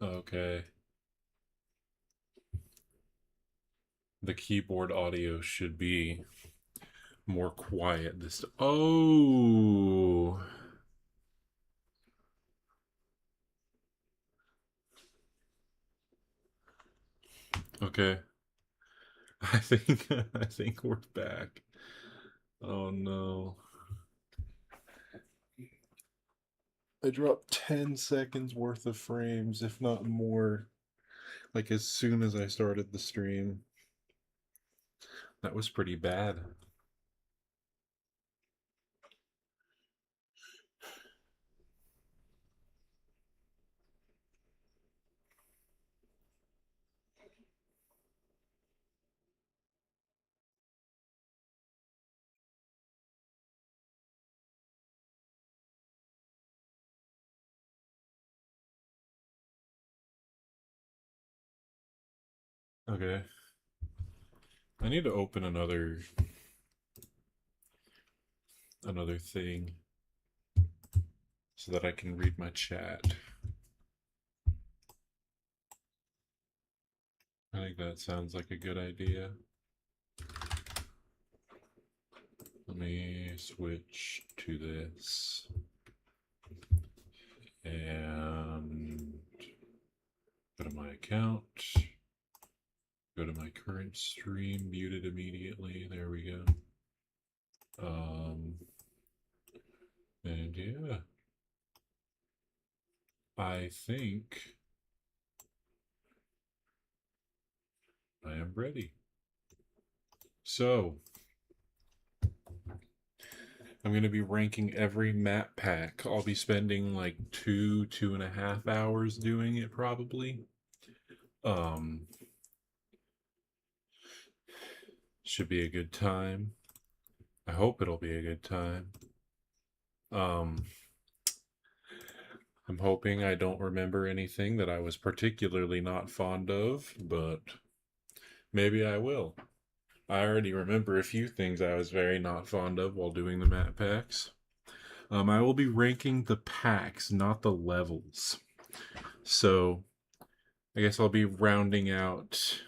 Okay. The keyboard audio should be more quiet this. Oh. Okay. I think we're back. Oh no. I dropped 10 seconds worth of frames, if not more, like as soon as I started the stream. That was pretty bad. Okay. I need to open another thing so that I can read my chat. I think that sounds like a good idea. Let me switch to this and go to my account. Go to my current stream, mute it immediately. There we go. And yeah, I think I am ready. So, I'm going to be ranking every map pack. I'll be spending like 2.5 hours doing it probably. Um, should be a good time. I hope it'll be a good time. Um, I'm hoping I don't remember anything that I was particularly not fond of, but maybe I will. I already remember a few things I was very not fond of while doing the map packs. I will be ranking the packs, not the levels. So I guess I'll be rounding out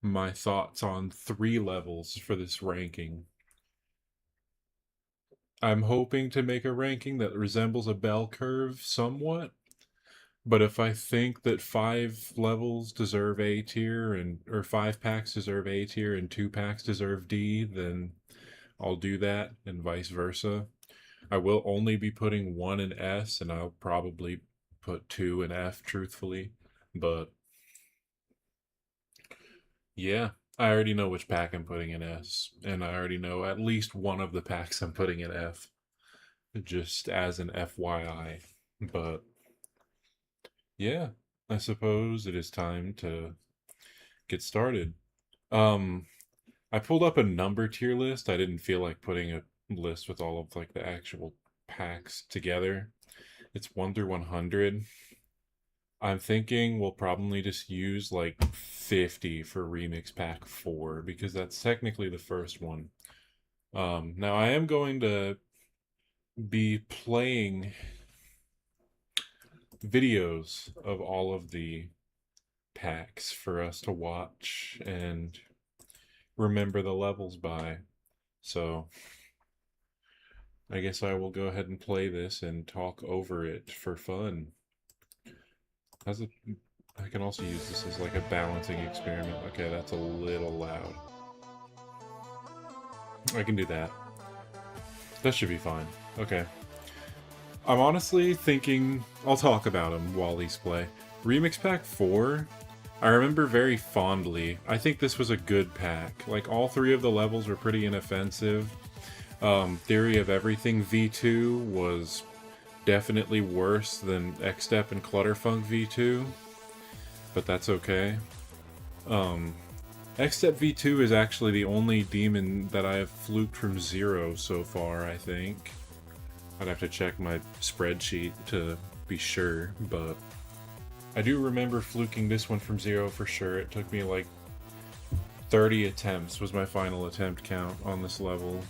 my thoughts on 3 levels for this ranking. I'm hoping to make a ranking that resembles a bell curve somewhat, but if I think that 5 levels deserve A tier or 5 packs deserve A tier and 2 packs deserve D, then I'll do that and vice versa. I will only be putting 1 in S and I'll probably put 2 in F truthfully, but yeah, I already know which pack I'm putting in S, and I already know at least one of the packs I'm putting in F, just as an FYI. But yeah, I suppose it is time to get started. Um, I pulled up a number tier list. I didn't feel like putting a list with all of like the actual packs together. It's 1 through 100. I'm thinking we'll probably just use like 50 for Remix Pack 4 because that's technically the first one. Now I am going to be playing videos of all of the packs for us to watch and remember the levels by. So I guess I will go ahead and play this and talk over it for fun. How's it? I can also use this as like a balancing experiment. Okay, that's a little loud. I can do that. That should be fine. Okay. I'm honestly thinking I'll talk about him while he's play. Remix Pack 4, I remember very fondly. I think this was a good pack. Like, all 3 of the levels were pretty inoffensive. Theory of Everything V2 was definitely worse than X-Step and Clutterfunk V2, but that's okay. X-Step V2 is actually the only demon that I have fluked from 0 so far, I think. I'd have to check my spreadsheet to be sure, but I do remember fluking this one from 0 for sure. It took me like 30 attempts was my final attempt count on this level.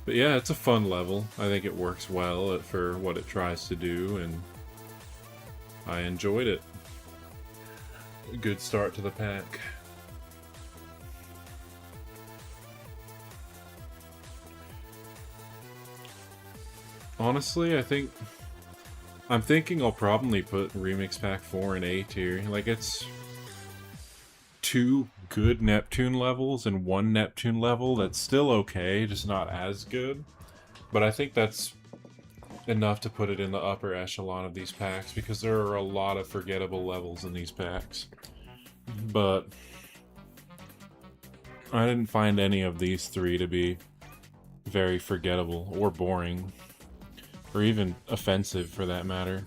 But yeah, it's a fun level. I think it works well for what it tries to do, and I enjoyed it. Good start to the pack. Honestly, I'm thinking I'll probably put Remix Pack 4 in A tier. Like, it's 2 good Neptune levels and 1 Neptune level that's still okay, just not as good. But I think that's enough to put it in the upper echelon of these packs, because there are a lot of forgettable levels in these packs. But I didn't find any of these 3 to be very forgettable or boring, or even offensive for that matter.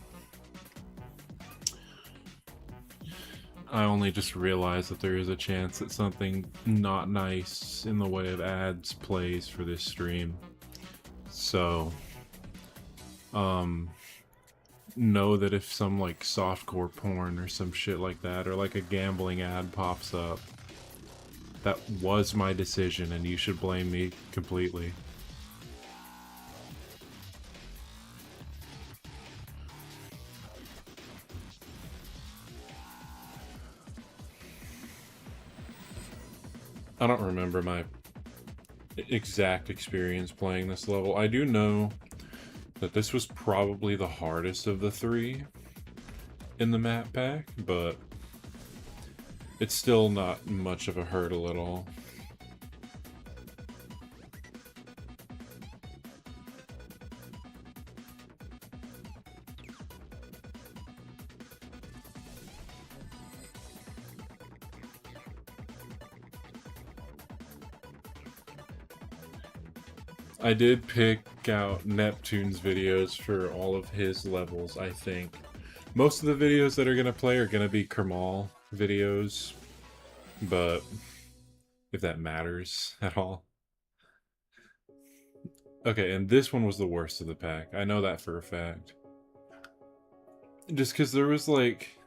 I only just realized that there is a chance that something not nice in the way of ads plays for this stream. So, know that if some like softcore porn or some shit like that, or like a gambling ad pops up, that was my decision and you should blame me completely. I don't remember my exact experience playing this level. I do know that this was probably the hardest of the 3 in the map pack, but it's still not much of a hurdle at all. I did pick out Neptune's videos for all of his levels, I think. Most of the videos that are going to play are going to be Kermal videos, but if that matters at all. Okay, and this one was the worst of the pack. I know that for a fact. Just because there was, like,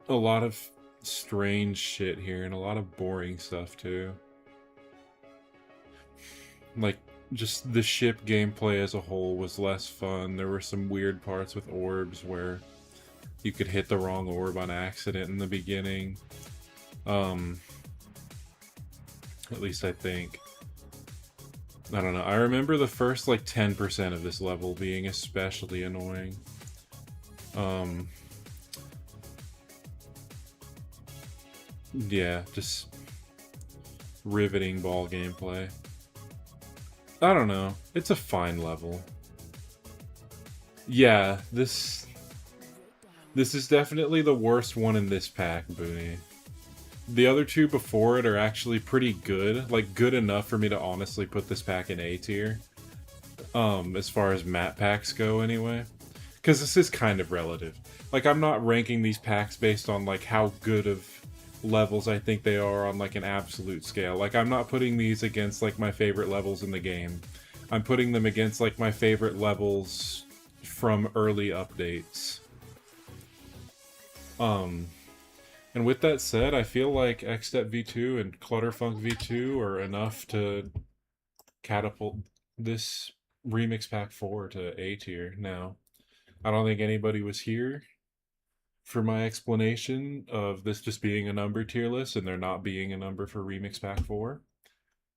a lot of strange shit here and a lot of boring stuff, too. Like, just the ship gameplay as a whole was less fun. There were some weird parts with orbs where you could hit the wrong orb on accident in the beginning. At least I think. I don't know. I remember the first, like, 10% of this level being especially annoying. Yeah, just riveting ball gameplay. I don't know. It's a fine level. Yeah, this is definitely the worst one in this pack, Booney. The other 2 before it are actually pretty good. Like, good enough for me to honestly put this pack in A tier. As far as map packs go, anyway. Because this is kind of relative. Like, I'm not ranking these packs based on, like, how good of levels I think they are on, like, an absolute scale. Like, I'm not putting these against, like, my favorite levels in the game. I'm putting them against, like, my favorite levels from early updates. And with that said, I feel like X-Step V2 and Clutterfunk V2 are enough to catapult this Remix Pack 4 to A tier now. I don't think anybody was here for my explanation of this just being a number tier list and there not being a number for Remix Pack 4.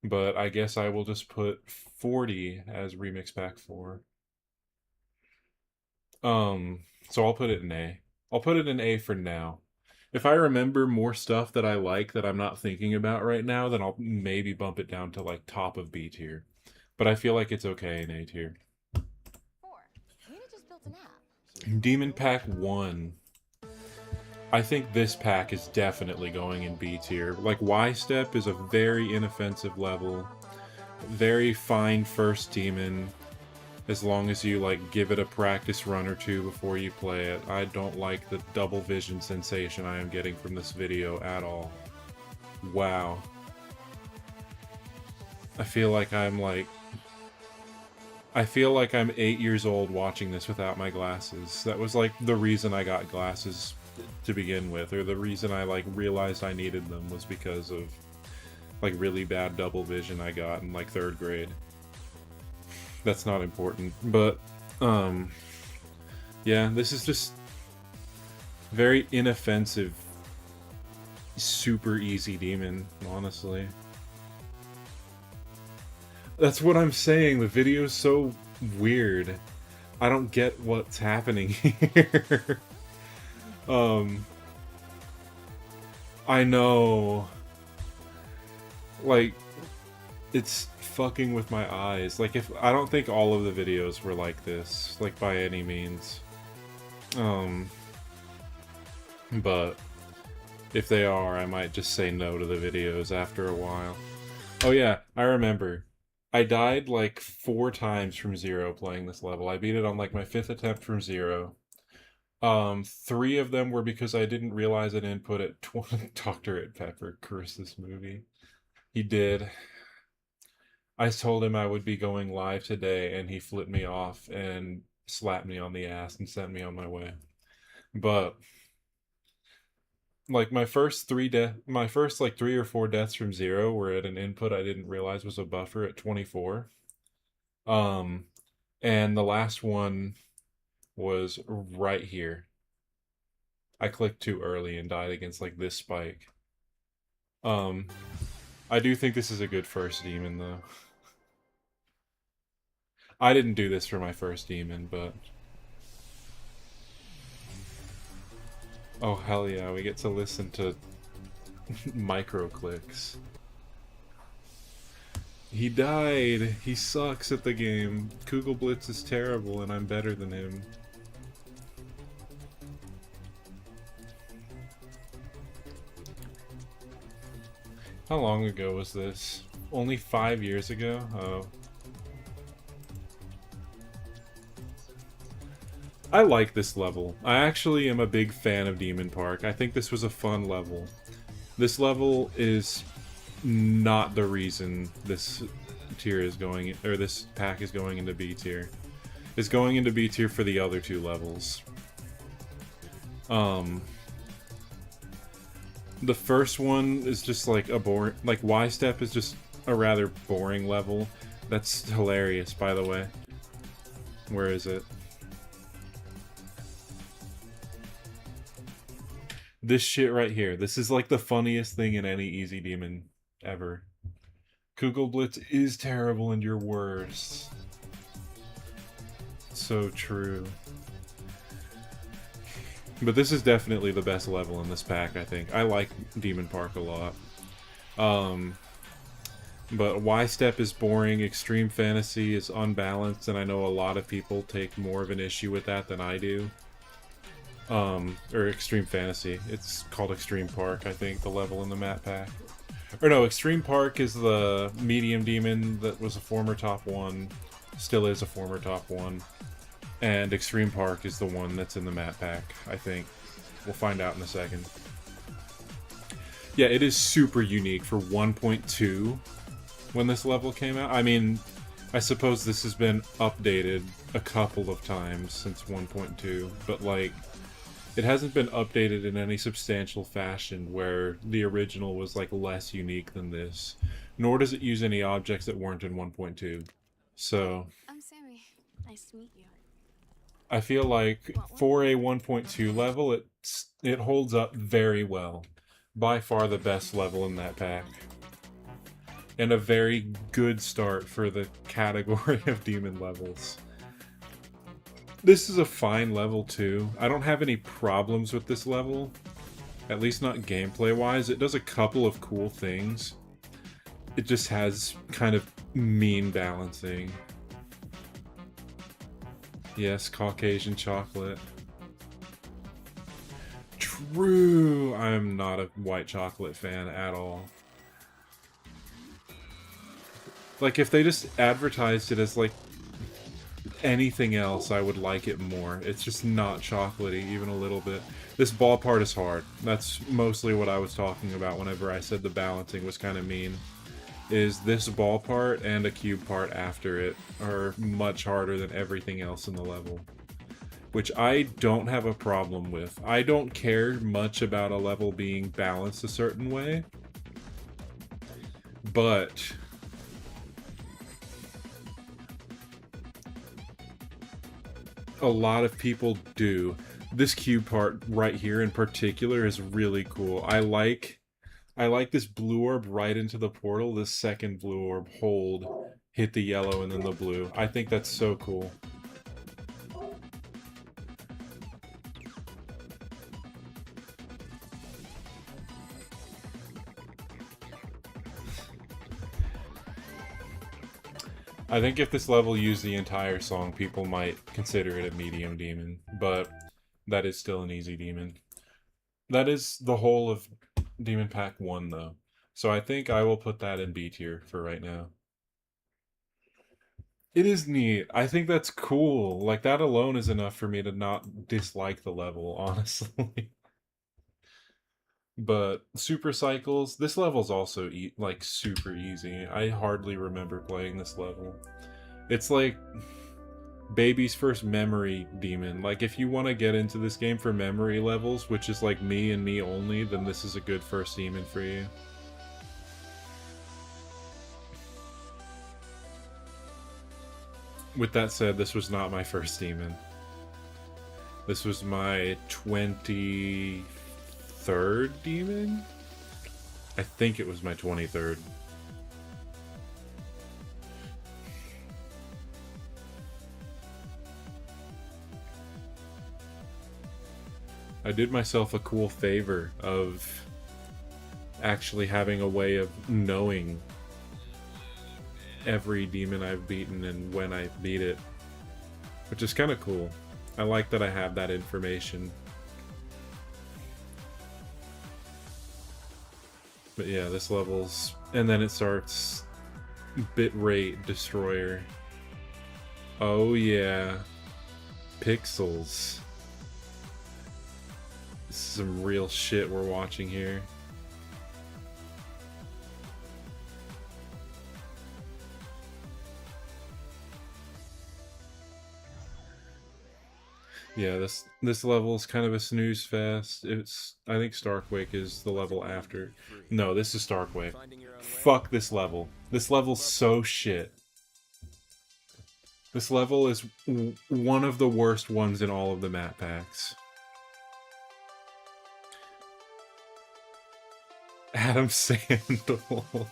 But I guess I will just put 40 as Remix Pack 4. So I'll put it in A. I'll put it in A for now. If I remember more stuff that I like that I'm not thinking about right now, then I'll maybe bump it down to, like, top of B tier. But I feel like it's okay in A tier. Demon Pack 1. I think this pack is definitely going in B tier. Like, Y-Step is a very inoffensive level. Very fine first demon. As long as you, like, give it a practice run or 2 before you play it. I don't like the double vision sensation I am getting from this video at all. Wow. I feel like I'm 8 years old watching this without my glasses. That was, like, the reason I got glasses to begin with, or the reason I, like, realized I needed them was because of like really bad double vision I got in like 3rd grade. That's not important, but yeah, this is just very inoffensive, super easy demon, honestly. That's what I'm saying, the video's so weird. I don't get what's happening here. I know. Like, it's fucking with my eyes. Like, if I don't think all of the videos were like this, like by any means. But if they are, I might just say no to the videos after a while. Oh yeah, I remember. I died like 4 times from 0 playing this level. I beat it on like my 5th attempt from 0. 3 of them were because I didn't realize an input at Dr. Ed Pepper cursed this movie. He did. I told him I would be going live today, and he flipped me off and slapped me on the ass and sent me on my way. But like my first like 3 or 4 deaths from 0 were at an input I didn't realize was a buffer at 24. And the last one was right here. I clicked too early and died against like this spike. I do think this is a good first demon though. I didn't do this for my first demon, but oh hell yeah, we get to listen to micro clicks. He died. He sucks at the game. Kugelblitz is terrible and I'm better than him. How long ago was this? Only 5 years ago? Oh. I like this level. I actually am a big fan of Demon Park. I think this was a fun level. This level is not the reason this tier is going, or this pack is going into B tier. It's going into B tier for the other 2 levels. The first one is just like a boring, like Y-Step is just a rather boring level. That's hilarious, by the way. Where is it? This shit right here. This is like the funniest thing in any Easy Demon ever. Kugelblitz is terrible and you're worse. So true. But this is definitely the best level in this pack, I think. I like Demon Park a lot. But Y-Step is boring, Extreme Fantasy is unbalanced, and I know a lot of people take more of an issue with that than I do. Or Extreme Fantasy. It's called Extreme Park, I think, the level in the map pack. Or no, Extreme Park is the medium demon that was a former top 1. Still is a former top 1. And Extreme Park is the one that's in the map pack, I think. We'll find out in a second. Yeah, it is super unique for 1.2 when this level came out. I mean, I suppose this has been updated a couple of times since 1.2, but like, it hasn't been updated in any substantial fashion where the original was like less unique than this. Nor does it use any objects that weren't in 1.2. So I'm Sammy. Nice to meet you. I feel like for a 1.2 level, it holds up very well. By far the best level in that pack. And a very good start for the category of demon levels. This is a fine level too. I don't have any problems with this level. At least not gameplay-wise. It does a couple of cool things. It just has kind of mean balancing. Yes, Caucasian chocolate. True! I'm not a white chocolate fan at all. Like, if they just advertised it as, like, anything else, I would like it more. It's just not chocolatey, even a little bit. This ball part is hard. That's mostly what I was talking about whenever I said the balancing was kind of mean. Is this ball part and a cube part after it are much harder than everything else in the level. Which I don't have a problem with. I don't care much about a level being balanced a certain way. But a lot of people do. This cube part right here in particular is really cool. I like this blue orb right into the portal. This second blue orb hold, hit the yellow and then the blue. I think that's so cool. I think if this level used the entire song, people might consider it a medium demon, but that is still an easy demon. That is the whole of Demon Pack 1, though. So I think I will put that in B tier for right now. It is neat. I think that's cool. Like, that alone is enough for me to not dislike the level, honestly. But Super Cycles, this level's also like super easy. I hardly remember playing this level. It's like baby's first memory demon. Like, if you want to get into this game for memory levels, which is like me and me only, then this is a good first demon for you. With that said, this was not my first demon. This was my 23rd demon? I think it was my 23rd. I did myself a cool favor of actually having a way of knowing every demon I've beaten and when I beat it, which is kind of cool. I like that I have that information. But yeah, this level's... And then it starts Bitrate Destroyer. Oh yeah. Pixels. This is some real shit we're watching here. Yeah, this level is kind of a snooze fest. I think Starquake is the level after. No, this is Starquake. Fuck this level. This level's so shit. This level is one of the worst ones in all of the map packs. Adam Sandler.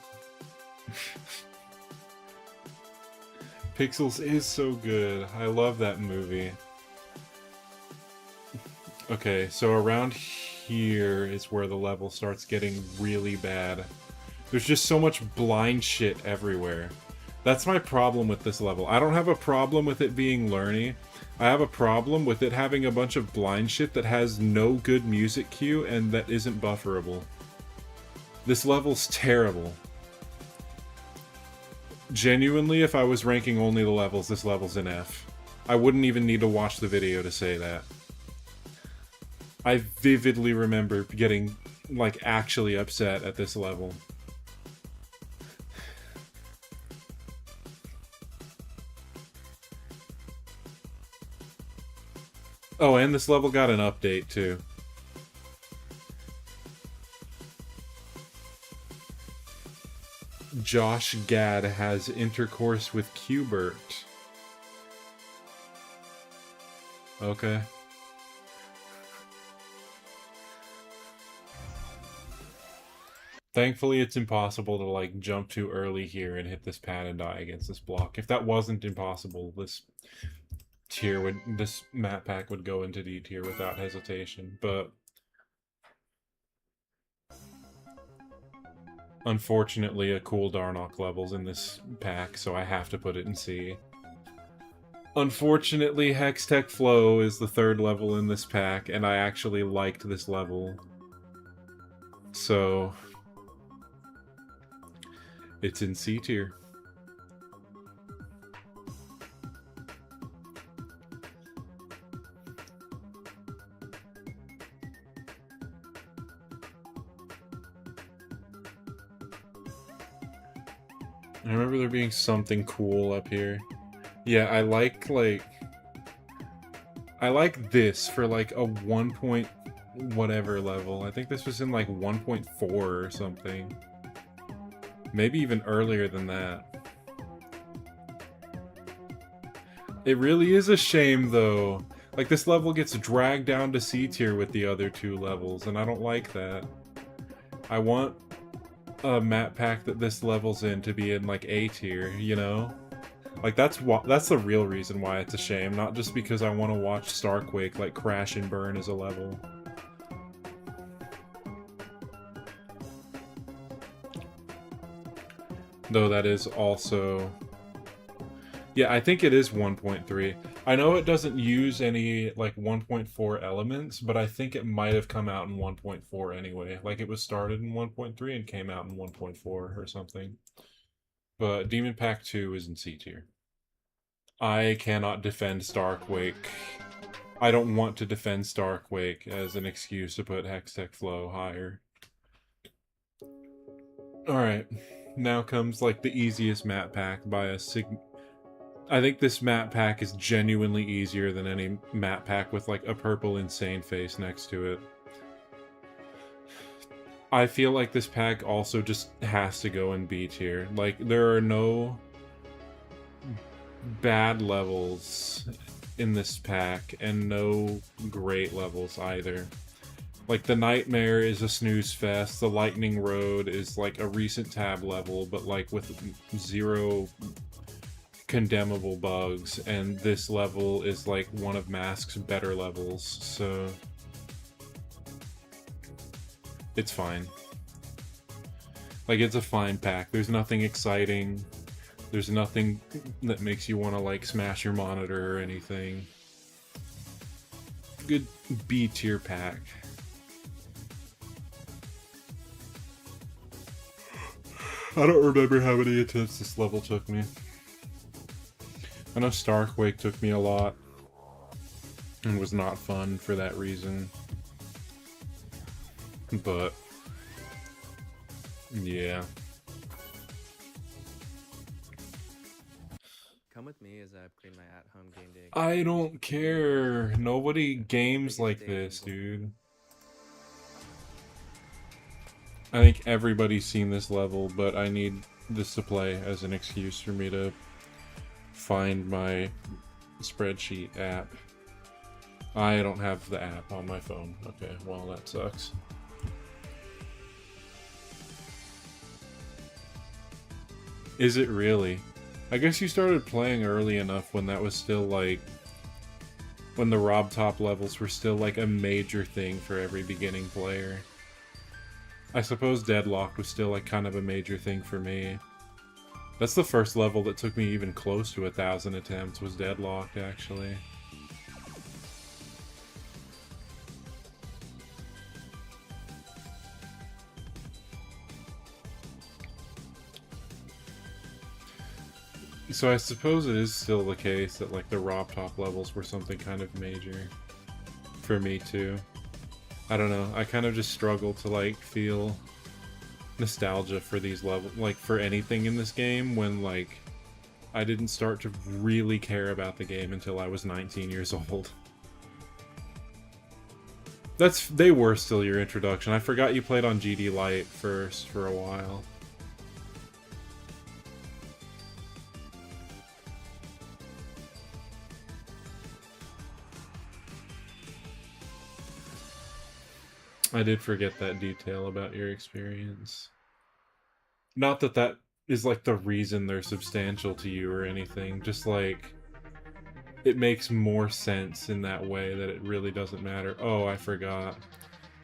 Pixels is so good. I love that movie. Okay, so around here is where the level starts getting really bad. There's just so much blind shit everywhere. That's my problem with this level. I don't have a problem with it being learny. I have a problem with it having a bunch of blind shit that has no good music cue and that isn't bufferable. This level's terrible. Genuinely, if I was ranking only the levels, this level's an F. I wouldn't even need to watch the video to say that. I vividly remember getting, like, actually upset at this level. Oh, and this level got an update, too. Josh Gad has intercourse with Q*bert. Okay. Thankfully, it's impossible to, like, jump too early here and hit this pad and die against this block. If that wasn't impossible, this map pack would go into D tier without hesitation, but unfortunately a cool Darnock level's in this pack, so I have to put it in C. Unfortunately, Hextech Flow is the third level in this pack, and I actually liked this level. So it's in C tier. I remember there being something cool up here. Yeah, I like this for like a 1 point whatever level. I think this was in like 1.4 or something. Maybe even earlier than that. It really is a shame, though. Like, this level gets dragged down to C tier with the other two levels, and I don't like that. I want a map pack that this level's in to be in, like, A tier, you know? Like, that's the real reason why it's a shame, not just because I want to watch Starquake, like, crash and burn as a level. Though that is also... Yeah, I think it is 1.3. I know it doesn't use any, like, 1.4 elements, but I think it might have come out in 1.4 anyway. Like, it was started in 1.3 and came out in 1.4 or something. But Demon Pack 2 is in C tier. I cannot defend Starquake. I don't want to defend Starquake as an excuse to put Hextech Flow higher. Alright, now comes, like, the easiest map pack by a I think this map pack is genuinely easier than any map pack with, like, a purple insane face next to it. I feel like this pack also just has to go in B tier. Like, there are no bad levels in this pack, and no great levels either. Like, the Nightmare is a snooze fest, the Lightning Road is, like, a recent tab level, but, like, with 0... condemnable bugs, and this level is like one of Mask's better levels, so it's fine. Like, it's a fine pack. There's nothing exciting. There's nothing that makes you want to, like, smash your monitor or anything. Good B tier pack. I don't remember how many attempts this level took me. I know Starquake took me a lot, and was not fun for that reason. But, yeah. Come with me as I upgrade my at-home game day. I don't care. Nobody games like this, dude. I think everybody's seen this level, but I need this to play as an excuse for me to find my spreadsheet app. I don't have the app on my phone. Okay, well, that sucks. Is it really? I guess you started playing early enough when that was still, like, when the Rob Top levels were still, like, a major thing for every beginning player. I suppose Deadlocked was still, like, kind of a major thing for me. That's the first level that took me even close to 1,000 attempts, was Deadlocked, actually. So I suppose it is still the case that, like, the Rob Top levels were something kind of major for me too. I don't know, I kind of just struggle to, like, feel nostalgia for these levels, like, for anything in this game, when, like, I didn't start to really care about the game until I was 19 years old. They were still your introduction. I forgot you played on GD Lite first for a while. I did forget that detail about your experience. Not that that is, like, the reason they're substantial to you or anything, just, like, it makes more sense in that way that it really doesn't matter. Oh, I forgot.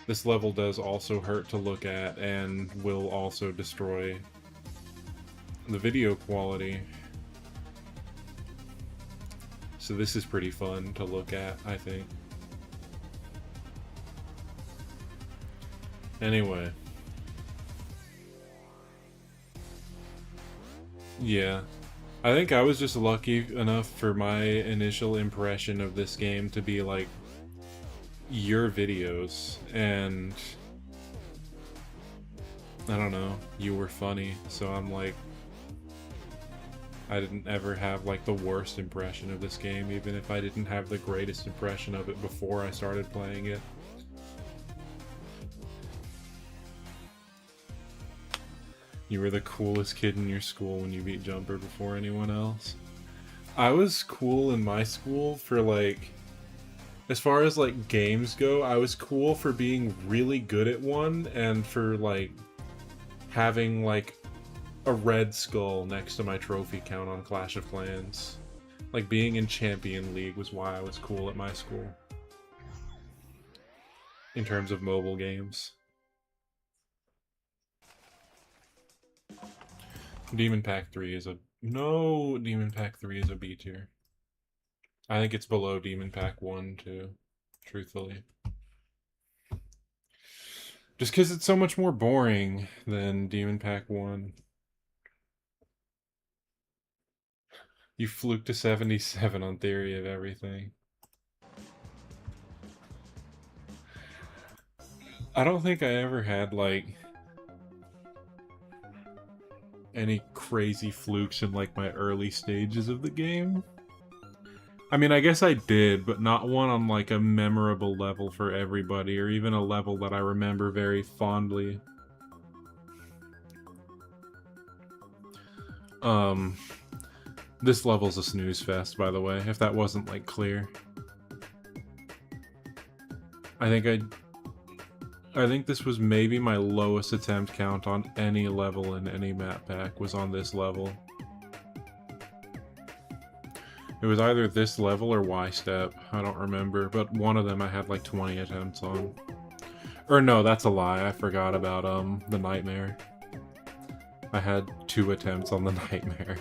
This level does also hurt to look at and will also destroy the video quality. So this is pretty fun to look at, I think. Anyway. Yeah. I think I was just lucky enough for my initial impression of this game to be, like, your videos, and I don't know, you were funny, so I'm like, I didn't ever have, like, the worst impression of this game, even if I didn't have the greatest impression of it before I started playing it. You were the coolest kid in your school when you beat Jumper before anyone else. I was cool in my school for like, as far as like games go, I was cool for being really good at one and for like having like a red skull next to my trophy count on Clash of Clans. Like being in Champion League was why I was cool at my school. In terms of mobile games. Demon Pack 3 is a... No, Demon Pack 3 is a B tier. I think it's below Demon Pack 1 too, truthfully. Just because it's so much more boring than Demon Pack 1. You fluked to 77 on Theory of Everything. I don't think I ever had, like, any crazy flukes in, like, my early stages of the game. I mean, I guess I did, but not one on, like, a memorable level for everybody, or even a level that I remember very fondly. This level's a snooze fest, by the way, if that wasn't, like, clear. I think this was maybe my lowest attempt count on any level in any map pack was on this level. It was either this level or Y-Step, I don't remember, but one of them I had like 20 attempts on. Or no, that's a lie, I forgot about the Nightmare. I had 2 attempts on the Nightmare.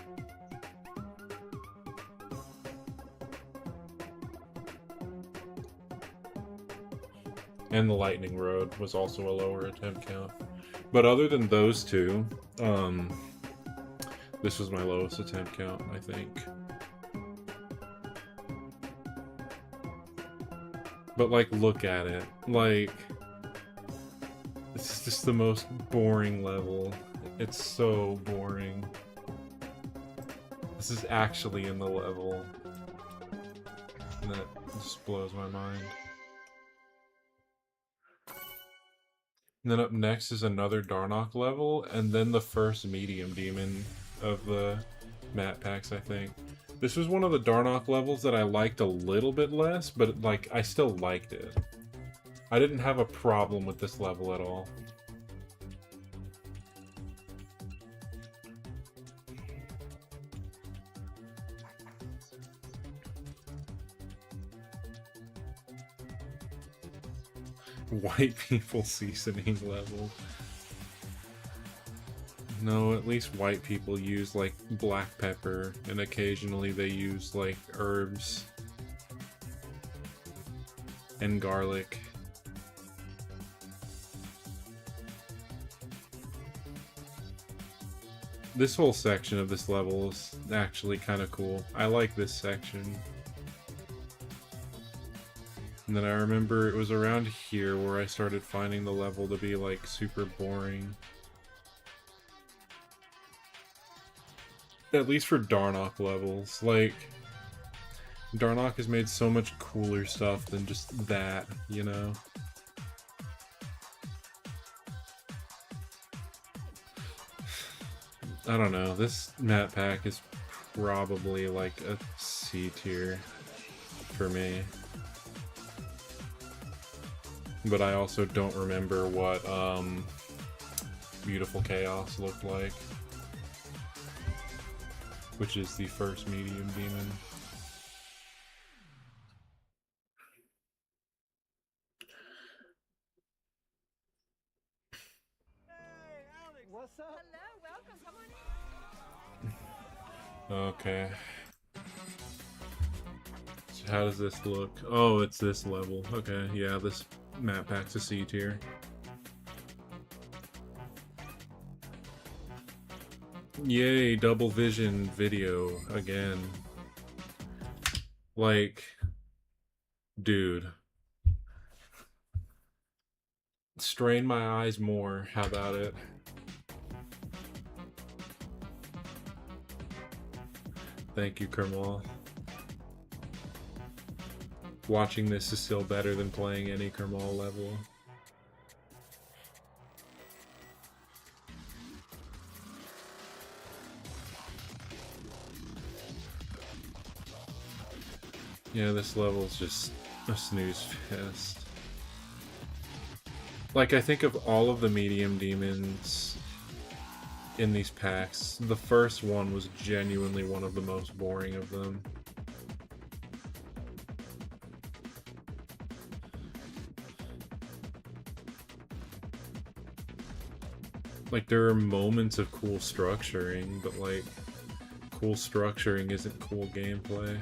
And the Lightning Road was also a lower attempt count. But other than those two, this was my lowest attempt count, I think. But, like, look at it. Like, this is just the most boring level. It's so boring. This is actually in the level. And that just blows my mind. And then up next is another Darnock level, and then the first medium demon of the map packs, I think. This was one of the Darnock levels that I liked a little bit less, but like I still liked it. I didn't have a problem with this level at all. White people seasoning level. No, at least white people use like black pepper, and occasionally they use like herbs and garlic. This whole section of this level is actually kind of cool. I like this section. And then I remember it was around here where I started finding the level to be like super boring. At least for Darnock levels. Like, Darnock has made so much cooler stuff than just that, you know? I don't know, this map pack is probably like a C tier for me. But I also don't remember what Beautiful Chaos looked like. Which is the first medium demon. Hey, Alex, what's up? Hello, welcome. Come on in. Okay. So how does this look? Oh, it's this level. Okay, yeah, this map pack's a C tier. Yay, double vision video again. Like, dude. Strain my eyes more, how about it? Thank you, Kermal. Watching this is still better than playing any Kermal level. Yeah, this level's just a snooze fest. Like, I think of all of the medium demons in these packs, the first one was genuinely one of the most boring of them. Like, there are moments of cool structuring, but like, cool structuring isn't cool gameplay.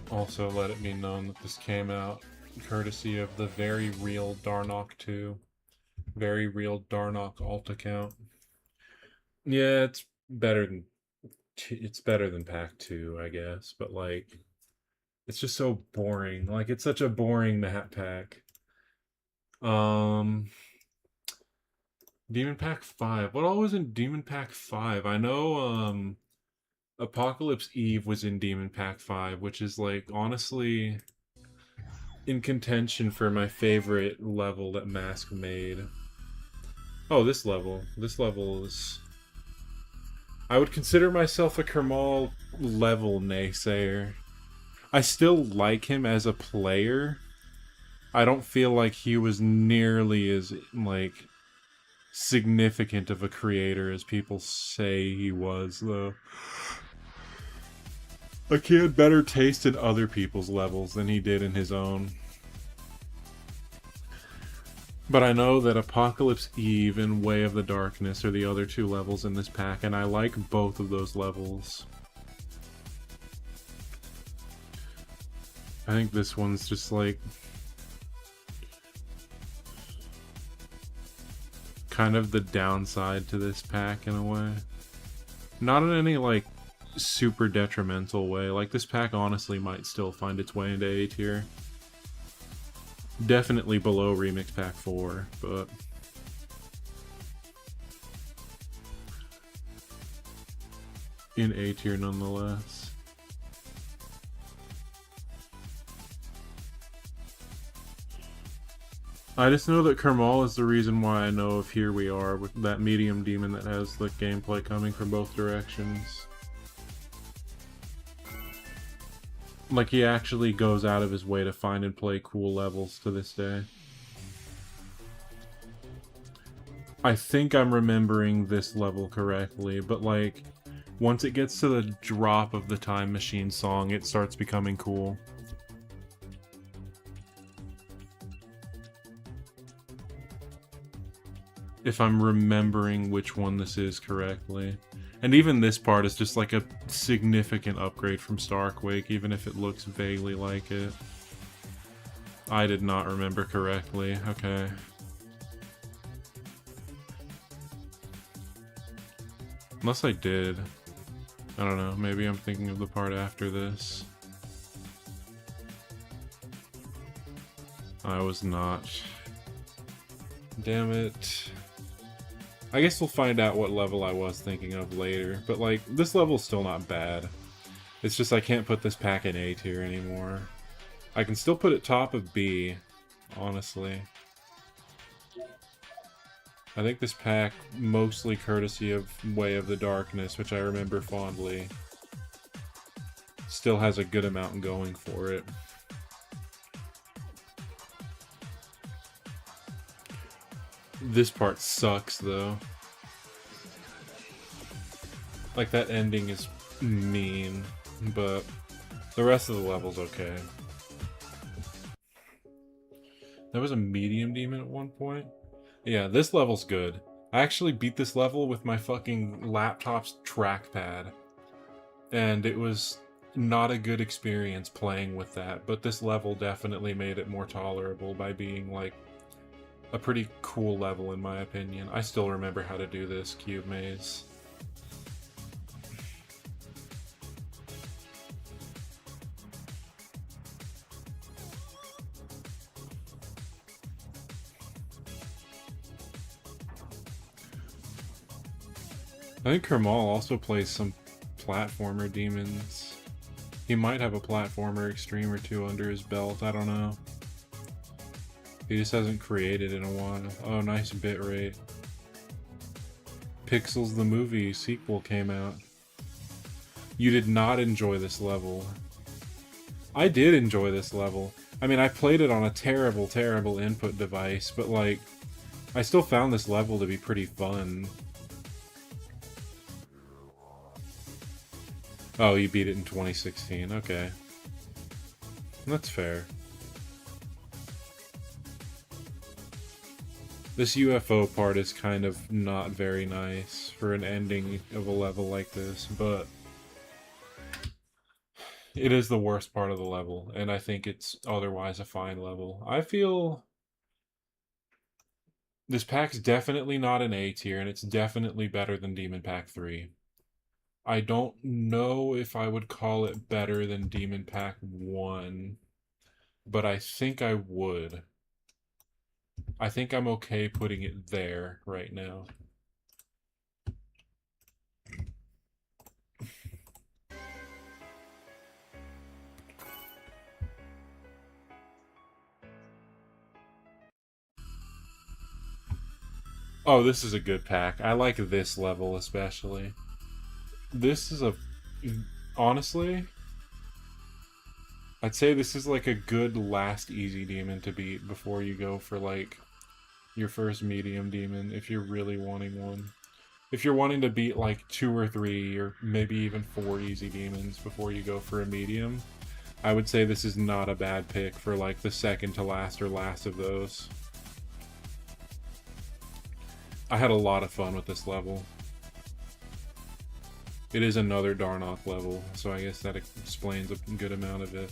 Also, let it be known that this came out courtesy of the Very Real Darnok 2. Very Real Darnok alt account. Yeah, it's better than Pack 2, I guess, but like it's just so boring. Like, it's such a boring map pack. Demon Pack 5. What all was in Demon Pack 5? I know Apocalypse Eve was in Demon Pack 5, which is like honestly in contention for my favorite level that Mask made. Oh, this level. This level is... I would consider myself a Kermal level naysayer. I still like him as a player. I don't feel like he was nearly as, like, significant of a creator as people say he was, though. Like, he had better taste in other people's levels than he did in his own. But I know that Apocalypse Eve and Way of the Darkness are the other two levels in this pack, and I like both of those levels. I think this one's just like... kind of the downside to this pack in a way. Not in any, like, super detrimental way. Like, this pack honestly might still find its way into A tier. Definitely below Remix Pack 4, but... in A tier nonetheless. I just know that Kermal is the reason why I know of Here We Are, with that medium demon that has the gameplay coming from both directions. Like, he actually goes out of his way to find and play cool levels to this day. I think I'm remembering this level correctly, but like, once it gets to the drop of the Time Machine song, it starts becoming cool. If I'm remembering which one this is correctly. And even this part is just like a significant upgrade from Starquake, even if it looks vaguely like it. I did not remember correctly. Okay. Unless I did. I don't know. Maybe I'm thinking of the part after this. I was not. Damn it. I guess we'll find out what level I was thinking of later, but like, this level's still not bad. It's just I can't put this pack in A tier anymore. I can still put it top of B, honestly. I think this pack, mostly courtesy of Way of the Darkness, which I remember fondly, still has a good amount going for it. This part sucks, though. Like, that ending is mean, but the rest of the level's okay. There was a medium demon at one point? Yeah, this level's good. I actually beat this level with my fucking laptop's trackpad. And it was not a good experience playing with that, but this level definitely made it more tolerable by being, like, a pretty cool level in my opinion. I still remember how to do this cube maze. I think Kermal also plays some platformer demons. He might have a platformer extreme or two under his belt, I don't know. He just hasn't created in a while. Oh, nice bitrate. Pixels the movie sequel came out. You did not enjoy this level. I did enjoy this level. I mean, I played it on a terrible, terrible input device, but like, I still found this level to be pretty fun. Oh, you beat it in 2016. Okay. That's fair. This UFO part is kind of not very nice for an ending of a level like this, but it is the worst part of the level, and I think it's otherwise a fine level. I feel this pack's definitely not an A tier, and it's definitely better than Demon Pack 3. I don't know if I would call it better than Demon Pack 1, but I think I would. I think I'm okay putting it there right now. Oh, this is a good pack. I like this level especially. This is a... Honestly, I'd say this is like a good last easy demon to beat before you go for like your first medium demon if you're really wanting one. If you're wanting to beat like 2 or 3 or maybe even 4 easy demons before you go for a medium, I would say this is not a bad pick for like the second to last or last of those. I had a lot of fun with this level. It is another Darnock level, so I guess that explains a good amount of it.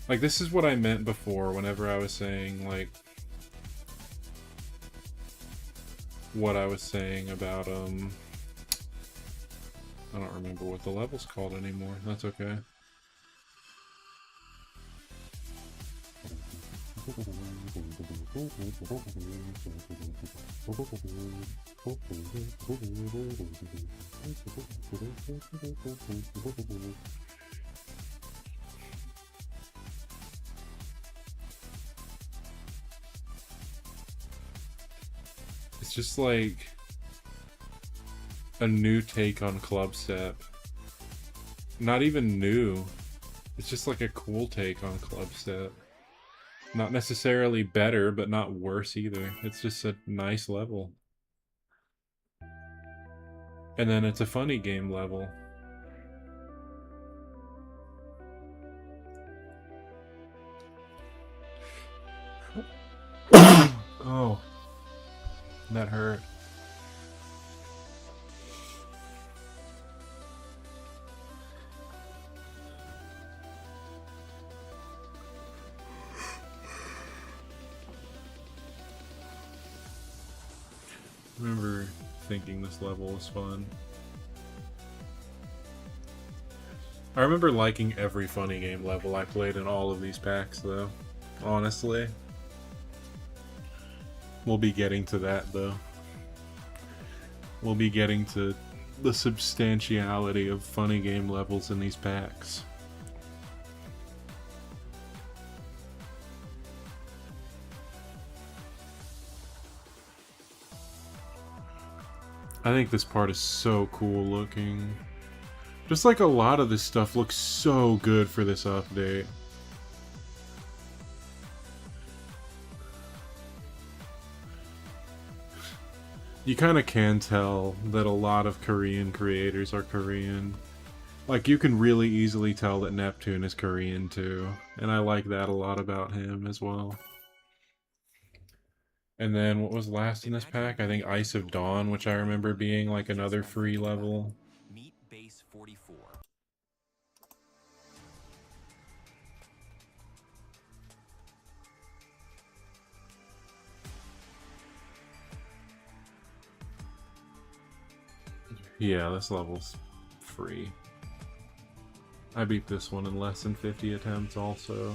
Like, this is what I meant before whenever I was saying, like, what I was saying about, I don't remember what the level's called anymore. That's okay. It's just like a new take on Club Step. Not even new. It's just like a cool take on Club Step. Not necessarily better, but not worse either. It's just a nice level. And then it's a funny game level. Oh. That hurt. I remember thinking this level was fun. I remember liking every funny game level I played in all of these packs, though. Honestly. We'll be getting to that, though. We'll be getting to the substantiality of funny game levels in these packs. I think this part is so cool looking. Just like a lot of this stuff looks so good for this update. You kind of can tell that a lot of Korean creators are Korean. Like, you can really easily tell that Neptune is Korean too. And I like that a lot about him as well. And then what was last in this pack? I think Ice of Dawn, which I remember being like another free level. Meet base 44. Yeah, this level's free. I beat this one in less than 50 attempts also.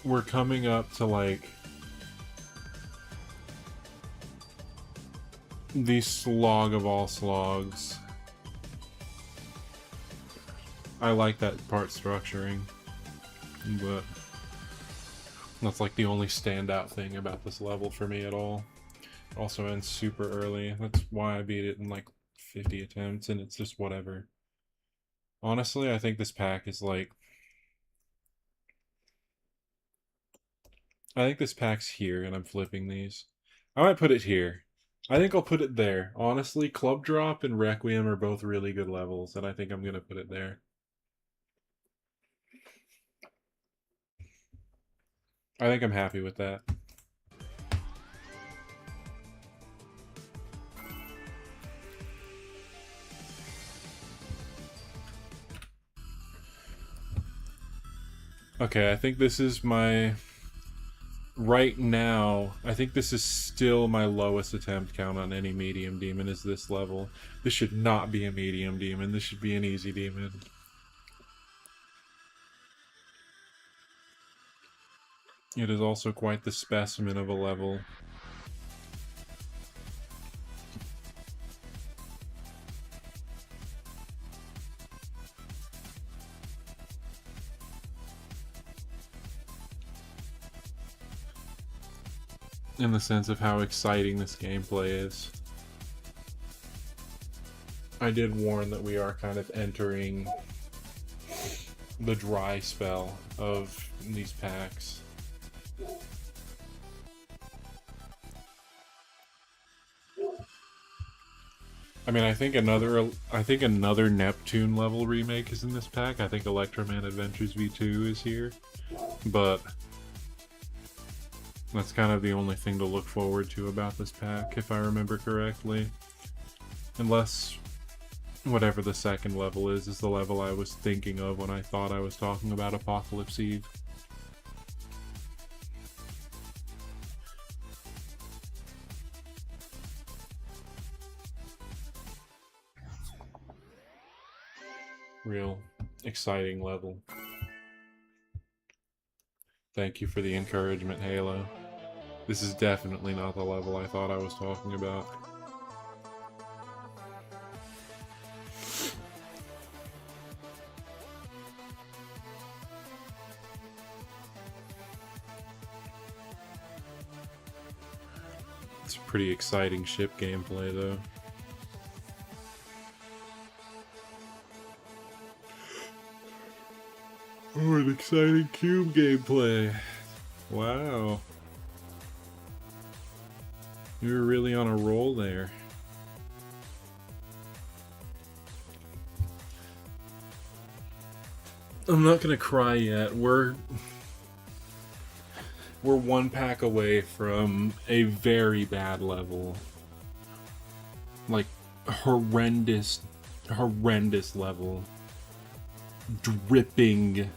we're coming up to like the slog of all slogs. I like that part structuring, but that's like the only standout thing about this level for me at all. It also ends super early. That's why I beat it in like 50 attempts, and it's just whatever. Honestly, I think this pack is like... I think this pack's here, and I'm flipping these. I might put it here. I think I'll put it there. Honestly, Club Drop and Requiem are both really good levels, and I think I'm going to put it there. I think I'm happy with that. Okay, I think this is my... Right now, I think this is still my lowest attempt count on any medium demon is this level. This should not be a medium demon. This should be an easy demon. It is also quite the specimen of a level. In the sense of how exciting this gameplay is. I did warn that we are kind of entering the dry spell of these packs. I mean, I think another Neptune level remake is in this pack. I think Electroman Adventures V2 is here, but that's kind of the only thing to look forward to about this pack, if I remember correctly. Unless whatever the second level is the level I was thinking of when I thought I was talking about Apocalypse Eve. Real exciting level. Thank you for the encouragement, Halo. This is definitely not the level I thought I was talking about. It's pretty exciting ship gameplay, though. Oh, an exciting cube gameplay. Wow. You were really on a roll there. I'm not gonna cry yet. We're one pack away from a very bad level. Like, horrendous level. Dripping.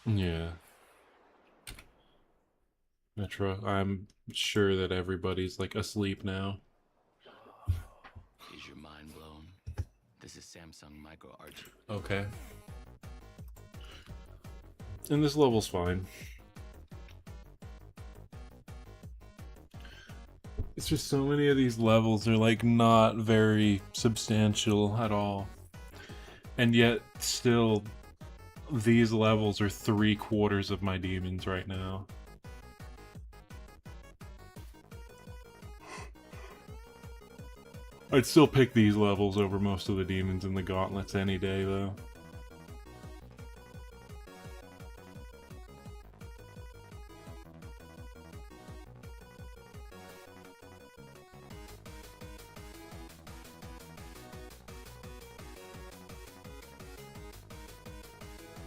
Yeah. Metro, I'm sure that everybody's like asleep now. Is your mind blown? This is Samsung Micro Archie. Okay. And this level's fine. It's just so many of these levels are like not very substantial at all. And yet still these levels are 3/4 of my demons right now. I'd still pick these levels over most of the demons in the gauntlets any day, though.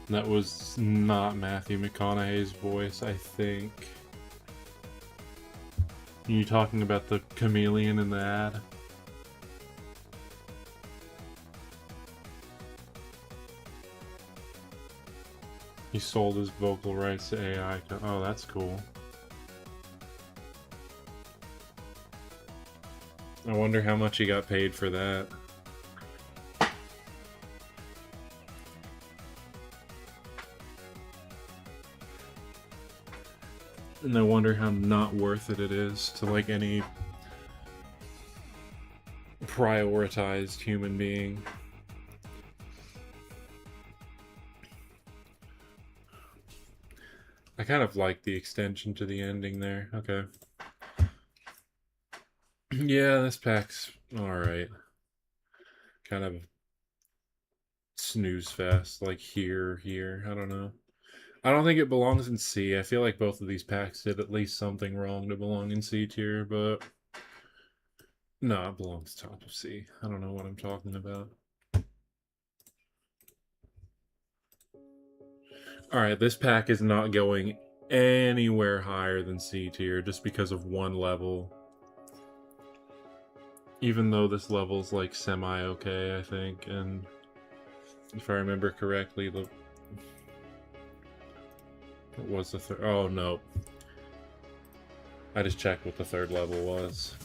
That was not Matthew McConaughey's voice, I think. Are you talking about the chameleon in the ad? He sold his vocal rights to AI. Oh, that's cool. I wonder how much he got paid for that. And I wonder how not worth it is to like any prioritized human being. I kind of like the extension to the ending there. Okay. Yeah, this pack's alright. Kind of snooze fest, like here. I don't know. I don't think it belongs in C. I feel like both of these packs did at least something wrong to belong in C tier, but no, it belongs top of C. I don't know what I'm talking about. Alright, this pack is not going anywhere higher than C tier just because of one level. Even though this level's like semi-okay, I think, and if I remember correctly, what was the third? Oh, no. I just checked what the third level was.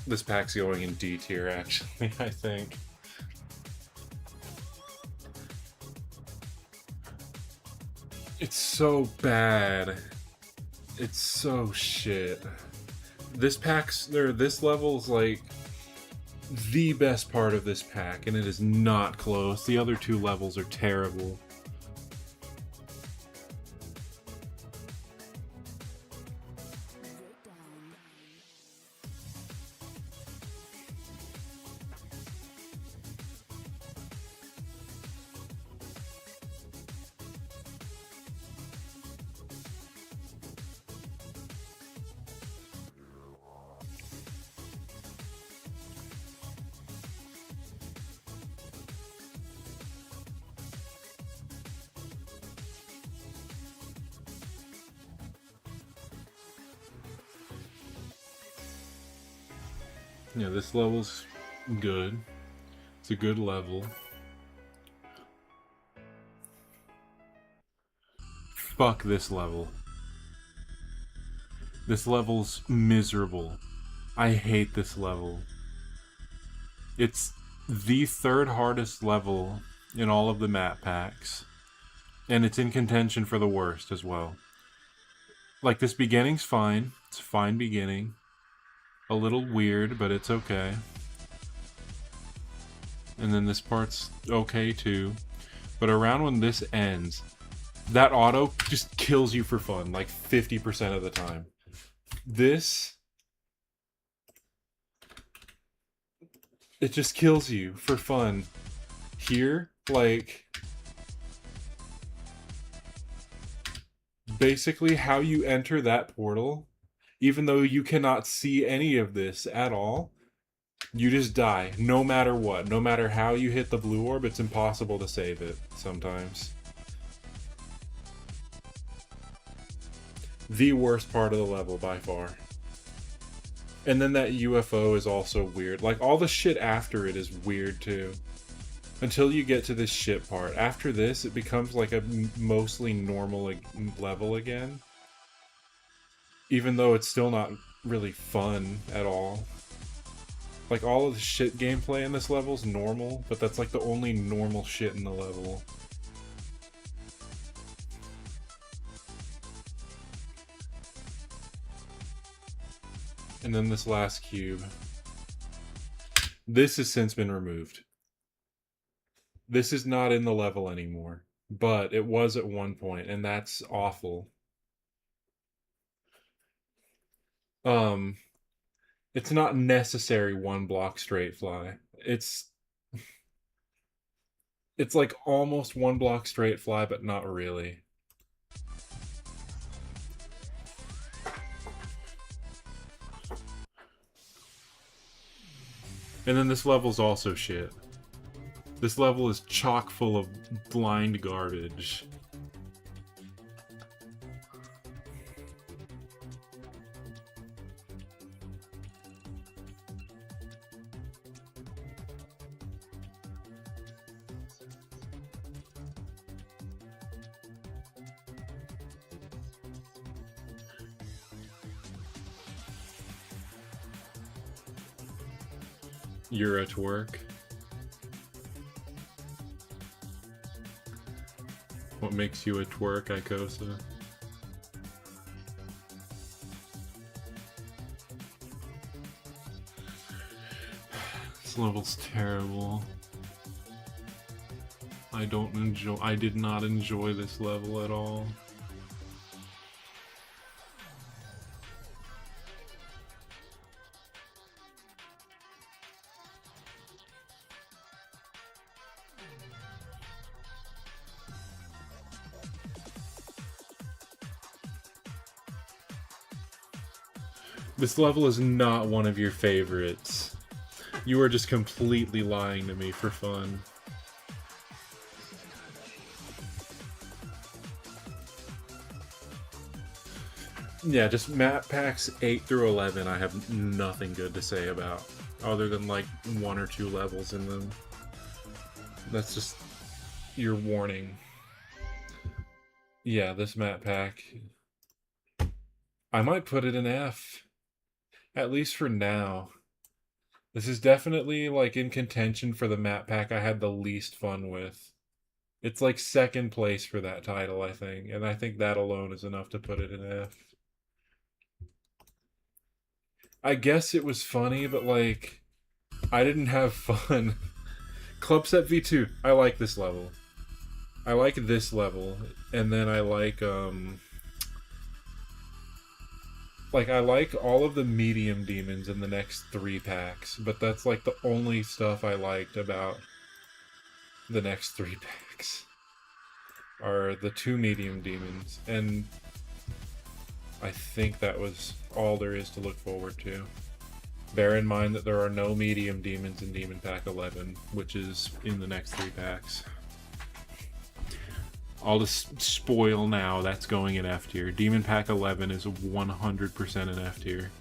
This pack's going in D tier, actually, I think. It's so bad. It's so shit. This level is like the best part of this pack, and it is not close. The other two levels are terrible. Yeah, this level's good. It's a good level. Fuck this level. This level's miserable. I hate this level. It's the third hardest level in all of the map packs. And it's in contention for the worst as well. Like, this beginning's fine. It's a fine beginning. A little weird, but it's okay. And then this part's okay too. But around when this ends, that auto just kills you for fun, like 50% of the time. This, it just kills you for fun. Here, like, basically how you enter that portal, even though you cannot see any of this at all, you just die, no matter what. No matter how you hit the blue orb, it's impossible to save it sometimes. The worst part of the level by far. And then that UFO is also weird. Like, all the shit after it is weird too. Until you get to this shit part. After this, it becomes like a mostly normal level again. Even though it's still not really fun at all. Like, all of the shit gameplay in this level is normal, but that's like the only normal shit in the level. And then this last cube. This has since been removed. This is not in the level anymore, but it was at one point, and that's awful. It's not necessary one block straight fly. It's like almost one block straight fly, but not really. And then this level's also shit. This level is chock full of blind garbage. You're a twerk. What makes you a twerk, Ikosa? This level's terrible. I did not enjoy this level at all. This level is not one of your favorites. You are just completely lying to me for fun. Yeah, just map packs 8 through 11 I have nothing good to say about, other than like 1 or 2 levels in them. That's just your warning. Yeah, this map pack, I might put it in F. At least for now. This is definitely like in contention for the map pack I had the least fun with. It's like second place for that title, I think. And I think that alone is enough to put it in F. I guess it was funny, but like, I didn't have fun. Club Set V2, I like this level. I like this level. And then I like I like all of the medium demons in the next 3 packs, but that's like the only stuff I liked about the next 3 packs are the 2 medium demons, and I think that was all there is to look forward to. Bear in mind that there are no medium demons in Demon Pack 11, which is in the next 3 packs. I'll just spoil now, that's going in F tier. Demon Pack 11 is 100% in F tier.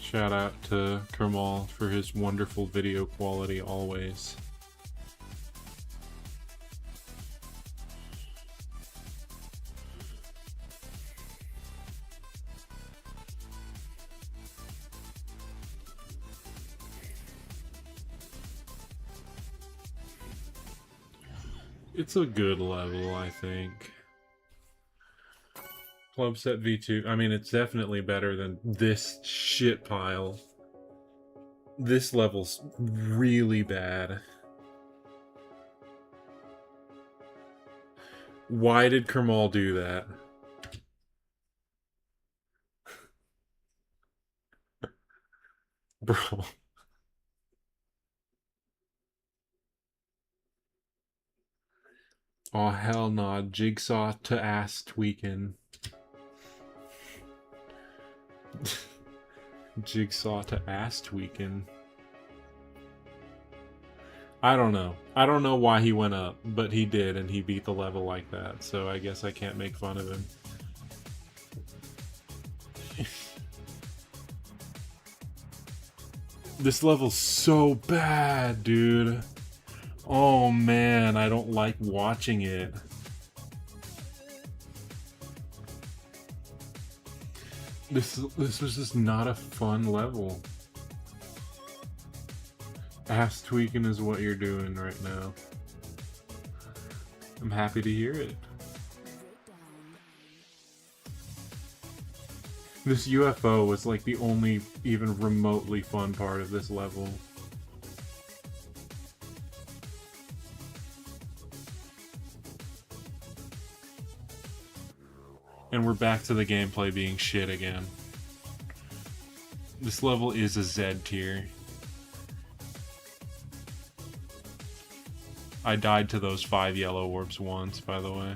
Shout out to Kermal for his wonderful video quality always. It's a good level, I think. Club Set V2, I mean, it's definitely better than this shit pile. This level's really bad. Why did Kermal do that? Bro. Oh, hell nah. Jigsaw to ass tweaking. Jigsaw to ass tweaking. I don't know. I don't know why he went up, but he did, and he beat the level like that, so I guess I can't make fun of him. This level's so bad, dude. Oh man, I don't like watching it. This was just not a fun level. Ass tweaking is what you're doing right now. I'm happy to hear it. This UFO was like the only even remotely fun part of this level. And we're back to the gameplay being shit again. This level is a Z tier. I died to those 5 yellow orbs once, by the way.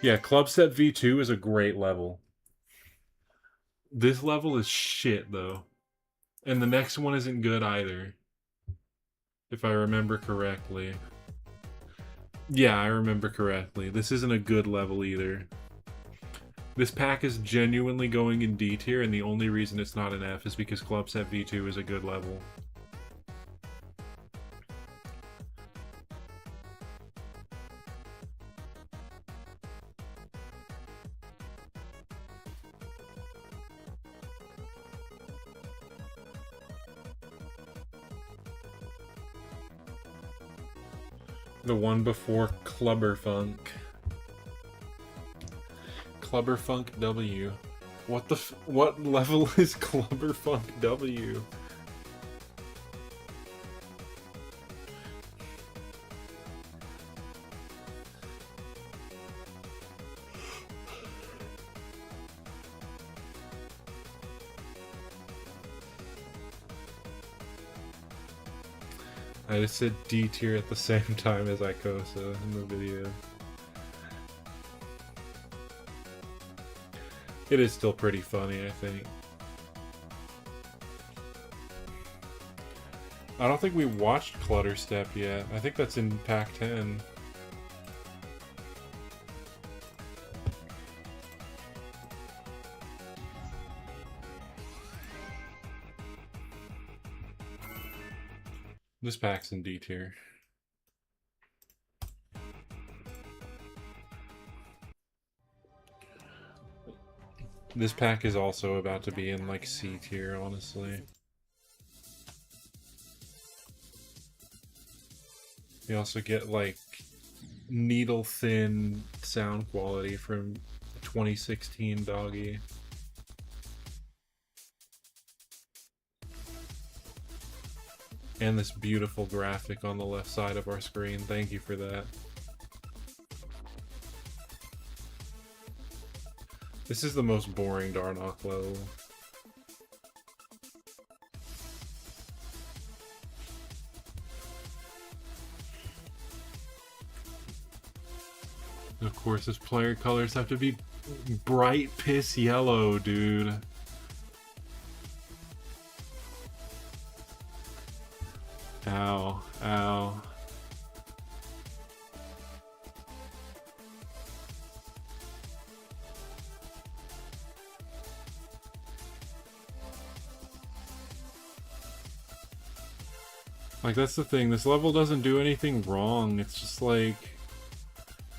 Yeah, Club Set V2 is a great level. This level is shit, though. And the next one isn't good either. If I remember correctly. Yeah, I remember correctly. This isn't a good level either. This pack is genuinely going in D tier, and the only reason it's not an F is because Club Set V2 is a good level. The one before Clubberfunk. Clubberfunk W. What level is Clubberfunk W? I just said D tier at the same time as Ikosa in the video. It is still pretty funny, I think. I don't think we watched Clutter Step yet. I think that's in Pack 10. This pack's in D tier. This pack is also about to be in like C tier, honestly. You also get like needle thin sound quality from 2016 Doggy. And this beautiful graphic on the left side of our screen. Thank you for that. This is the most boring Darnock level. Of course, his player colors have to be bright piss yellow, dude. Ow, ow. Like, that's the thing, this level doesn't do anything wrong, it's just like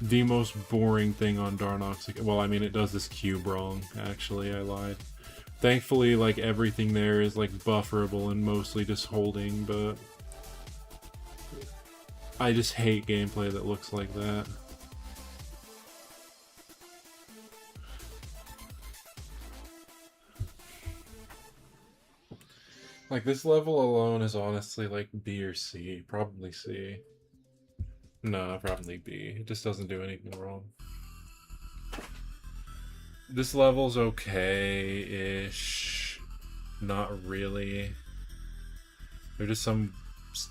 the most boring thing on Darnox. Well, I mean, it does this cube wrong, actually, I lied. Thankfully, like, everything there is like bufferable and mostly just holding, but I just hate gameplay that looks like that. Like, this level alone is honestly like B or C. Probably C. No, probably B. It just doesn't do anything wrong. This level's okay-ish. Not really. There's just some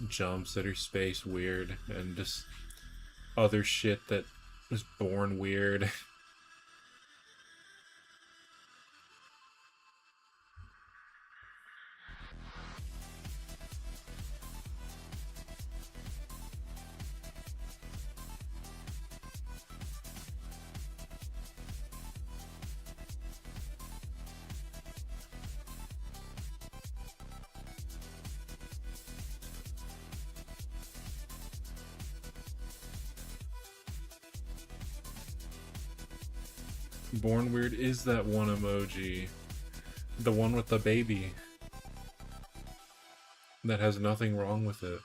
jumps that are spaced weird, and just other shit that is born weird. Born weird is that one emoji. The one with the baby. That has nothing wrong with it.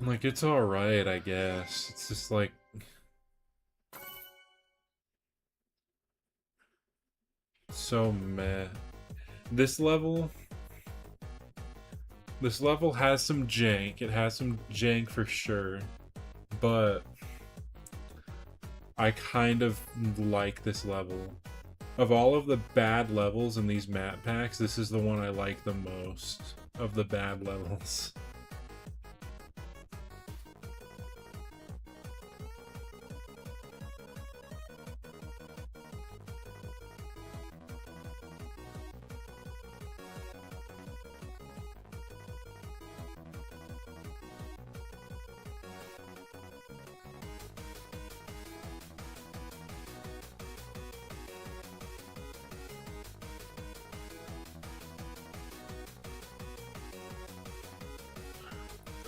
Like, it's alright, I guess. It's just like, so meh. This level has some jank. It has some jank for sure, but I kind of like this level. Of all of the bad levels in these map packs, this is the one I like the most of the bad levels.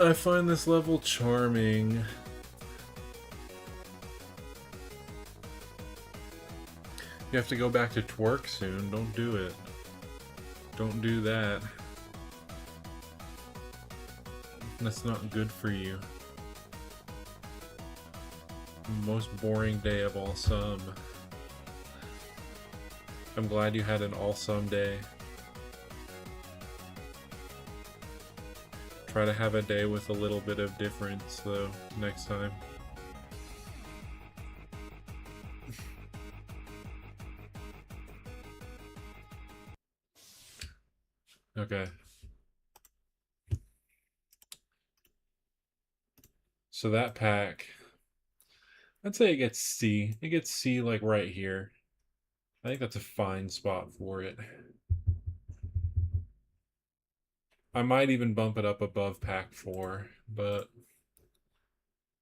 I find this level charming. You have to go back to twerk soon. Don't do it. Don't do that. That's not good for you. Most boring day of all some. I'm glad you had an all-some day. Try to have a day with a little bit of difference, though, next time. Okay. So that pack, I'd say it gets C. It gets C like right here. I think that's a fine spot for it. I might even bump it up above pack 4, but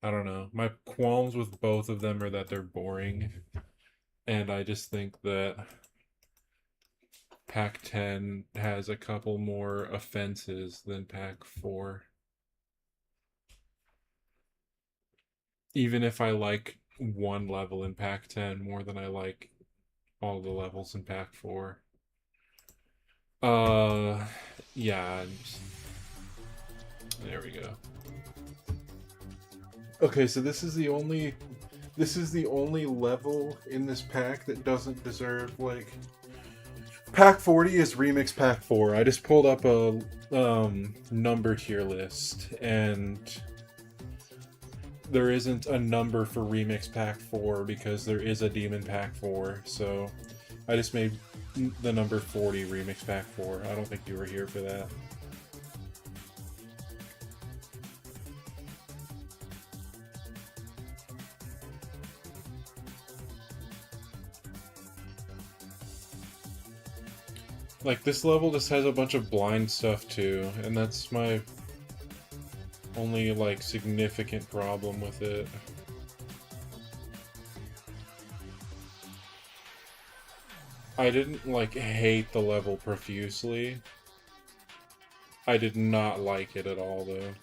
I don't know. My qualms with both of them are that they're boring, and I just think that pack 10 has a couple more offenses than pack 4. Even if I like one level in pack 10 more than I like all the levels in pack 4. Yeah. There we go. Okay, so this is the only level in this pack that doesn't deserve, like, pack 40 is remix pack 4. I just pulled up a number tier list, and there isn't a number for remix pack 4 because there is a demon pack 4, so I just made the number 40 remix pack 4. I don't think you were here for that. Like, this level just has a bunch of blind stuff too, and that's my only, like, significant problem with it. I didn't, like, hate the level profusely. I did not like it at all, though.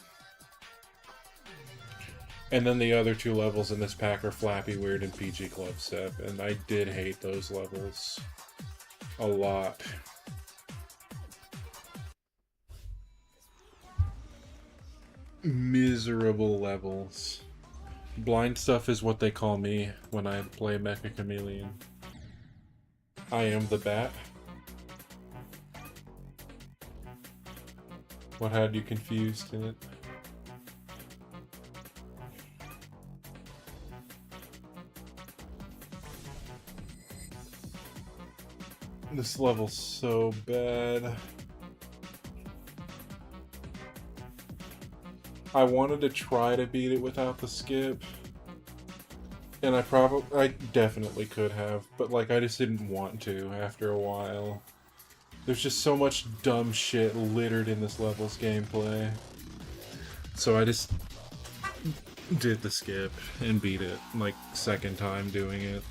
And then the other two levels in this pack are Flappy Weird and PG Club Step, and I did hate those levels a lot. Miserable levels. Blind stuff is what they call me when I play Mecha Chameleon. I am the bat. What had you confused in it? This level's so bad. I wanted to try to beat it without the skip. And I definitely could have, but, like, I just didn't want to after a while. There's just so much dumb shit littered in this level's gameplay. So I just did the skip and beat it, like, second time doing it.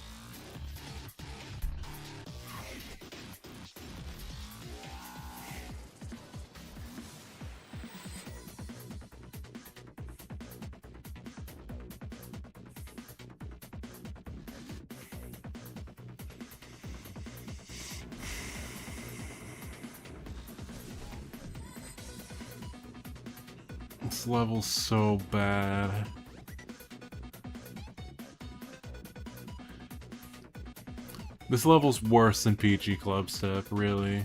This level's so bad. This level's worse than PG Club Step, really.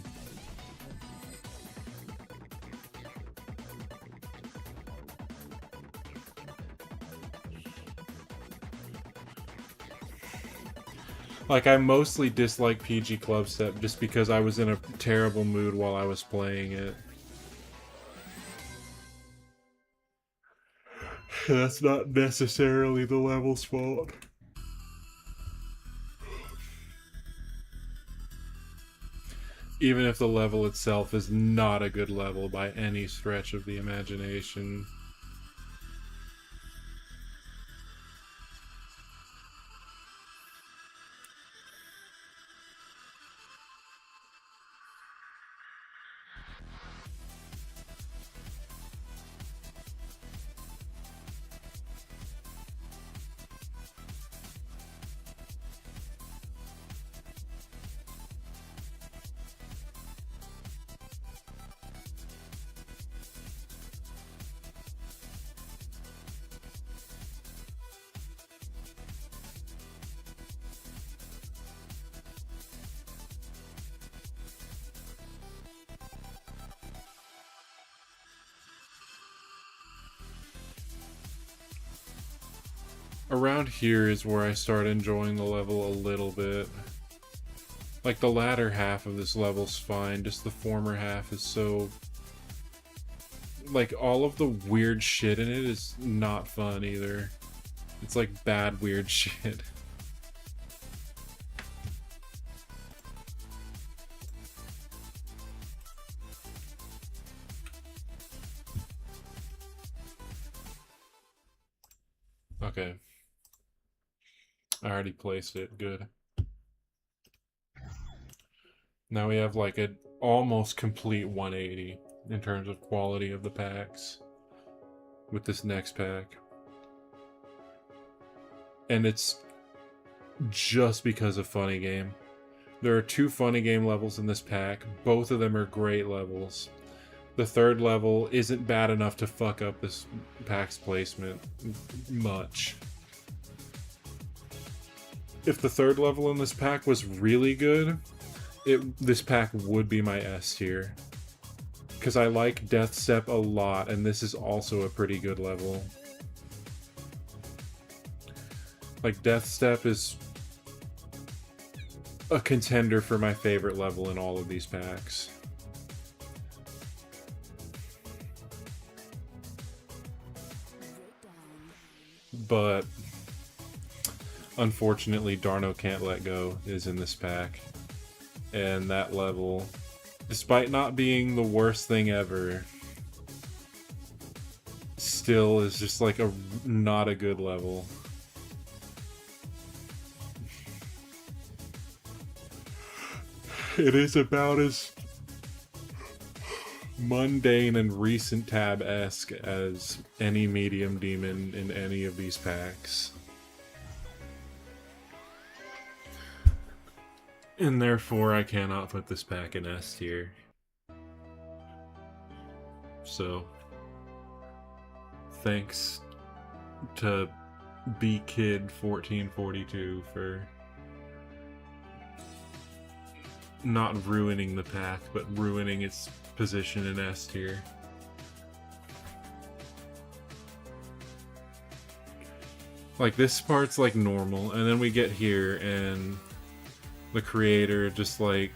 Like, I mostly dislike PG Club Step just because I was in a terrible mood while I was playing it. That's not necessarily the level's fault. Even if the level itself is not a good level by any stretch of the imagination. Around here is where I start enjoying the level a little bit. Like, the latter half of this level's fine, just the former half is so... Like, all of the weird shit in it is not fun either. It's like bad weird shit. Okay. I already placed it. Good. Now we have like an almost complete 180 in terms of quality of the packs with this next pack. And it's just because of Funny Game. There are 2 Funny Game levels in this pack. Both of them are great levels. The third level isn't bad enough to fuck up this pack's placement much. If the third level in this pack was really good, this pack would be my S tier. Because I like Death Step a lot, and this is also a pretty good level. Like, Death Step is a contender for my favorite level in all of these packs. But unfortunately, Darno Can't Let Go is in this pack. And that level, despite not being the worst thing ever, still is just like not a good level. It is about as mundane and recent tab-esque as any medium demon in any of these packs. And therefore I cannot put this pack in S tier. So, thanks to BKid1442 for not ruining the pack, but ruining its position in S tier. Like, this part's like normal, and then we get here and the creator just like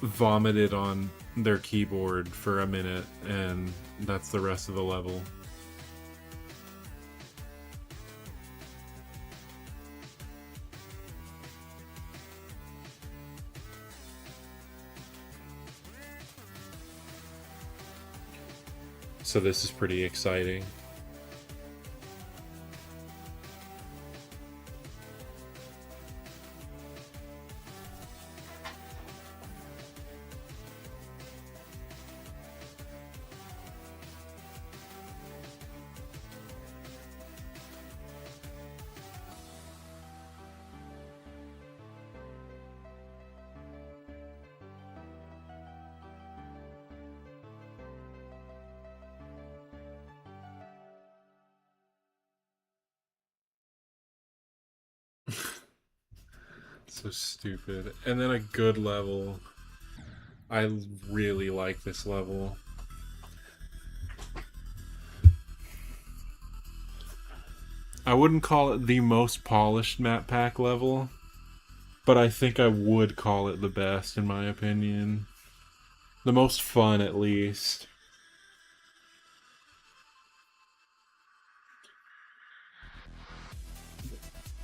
vomited on their keyboard for a minute, and that's the rest of the level. So this is pretty exciting. So stupid. And then a good level. I really like this level. I wouldn't call it the most polished map pack level, but I think I would call it the best in my opinion. The most fun, at least.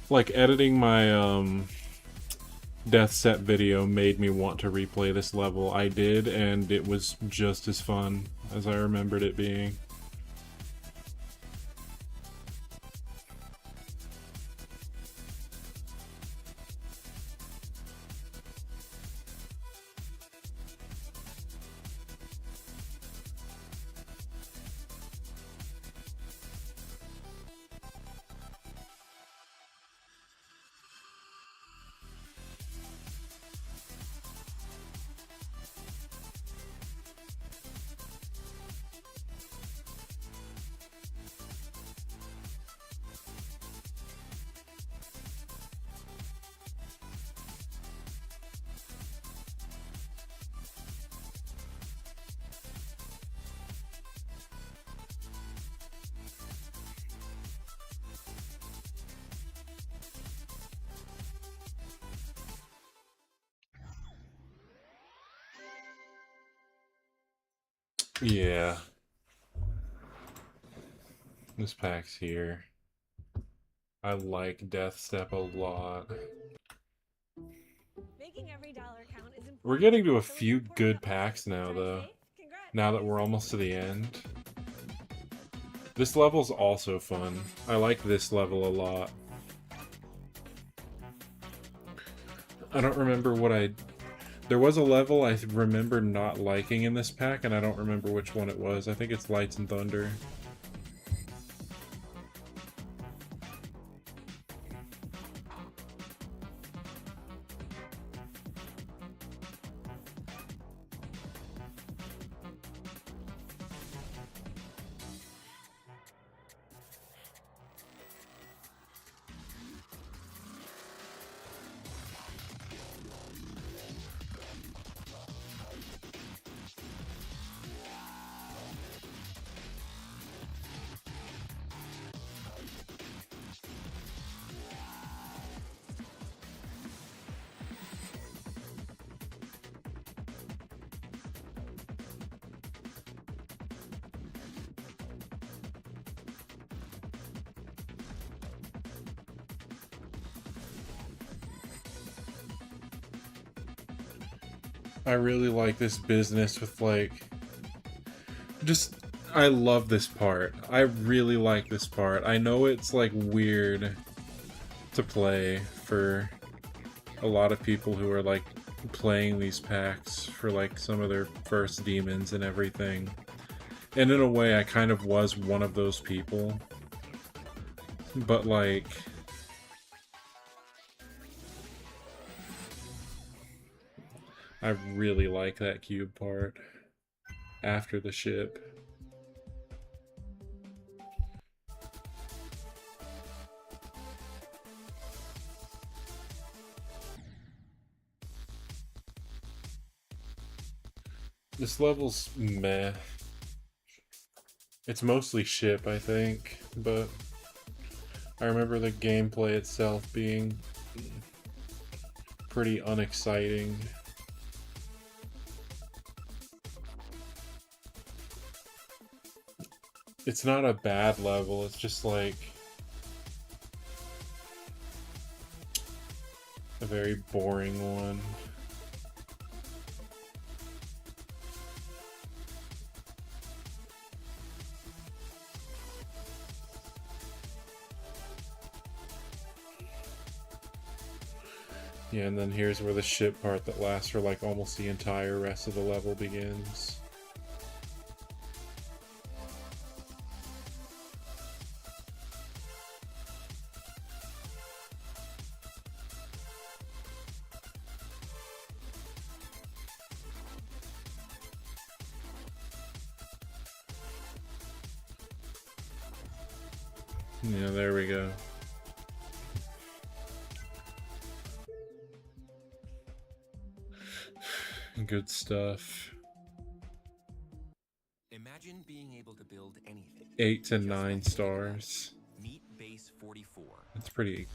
Like, editing my death set video made me want to replay this level. I did, and it was just as fun as I remembered it being. Yeah. This pack's here. I like Death Step a lot. Making every dollar count is important. We're getting to a So it's few important good to packs now, Drive though. safe? Congrats. Now that we're almost to the end. This level's also fun. I like this level a lot. I don't remember what There was a level I remember not liking in this pack, and I don't remember which one it was. I think it's Lights and Thunder. I really like this business with, like, just, I love this part. I really like this part. I know it's, like, weird to play for a lot of people who are, like, playing these packs for, like, some of their first demons and everything. And in a way, I kind of was one of those people. But, like, I really like that cube part after the ship. This level's meh. It's mostly ship, I think, but I remember the gameplay itself being pretty unexciting. It's not a bad level, it's just like a very boring one. Yeah, and then here's where the ship part that lasts for like almost the entire rest of the level begins. Yeah, there we go. good stuff. Imagine being able to build anything. 8 to just 9 by thinking about it. stars. Meet Base 44. That's pretty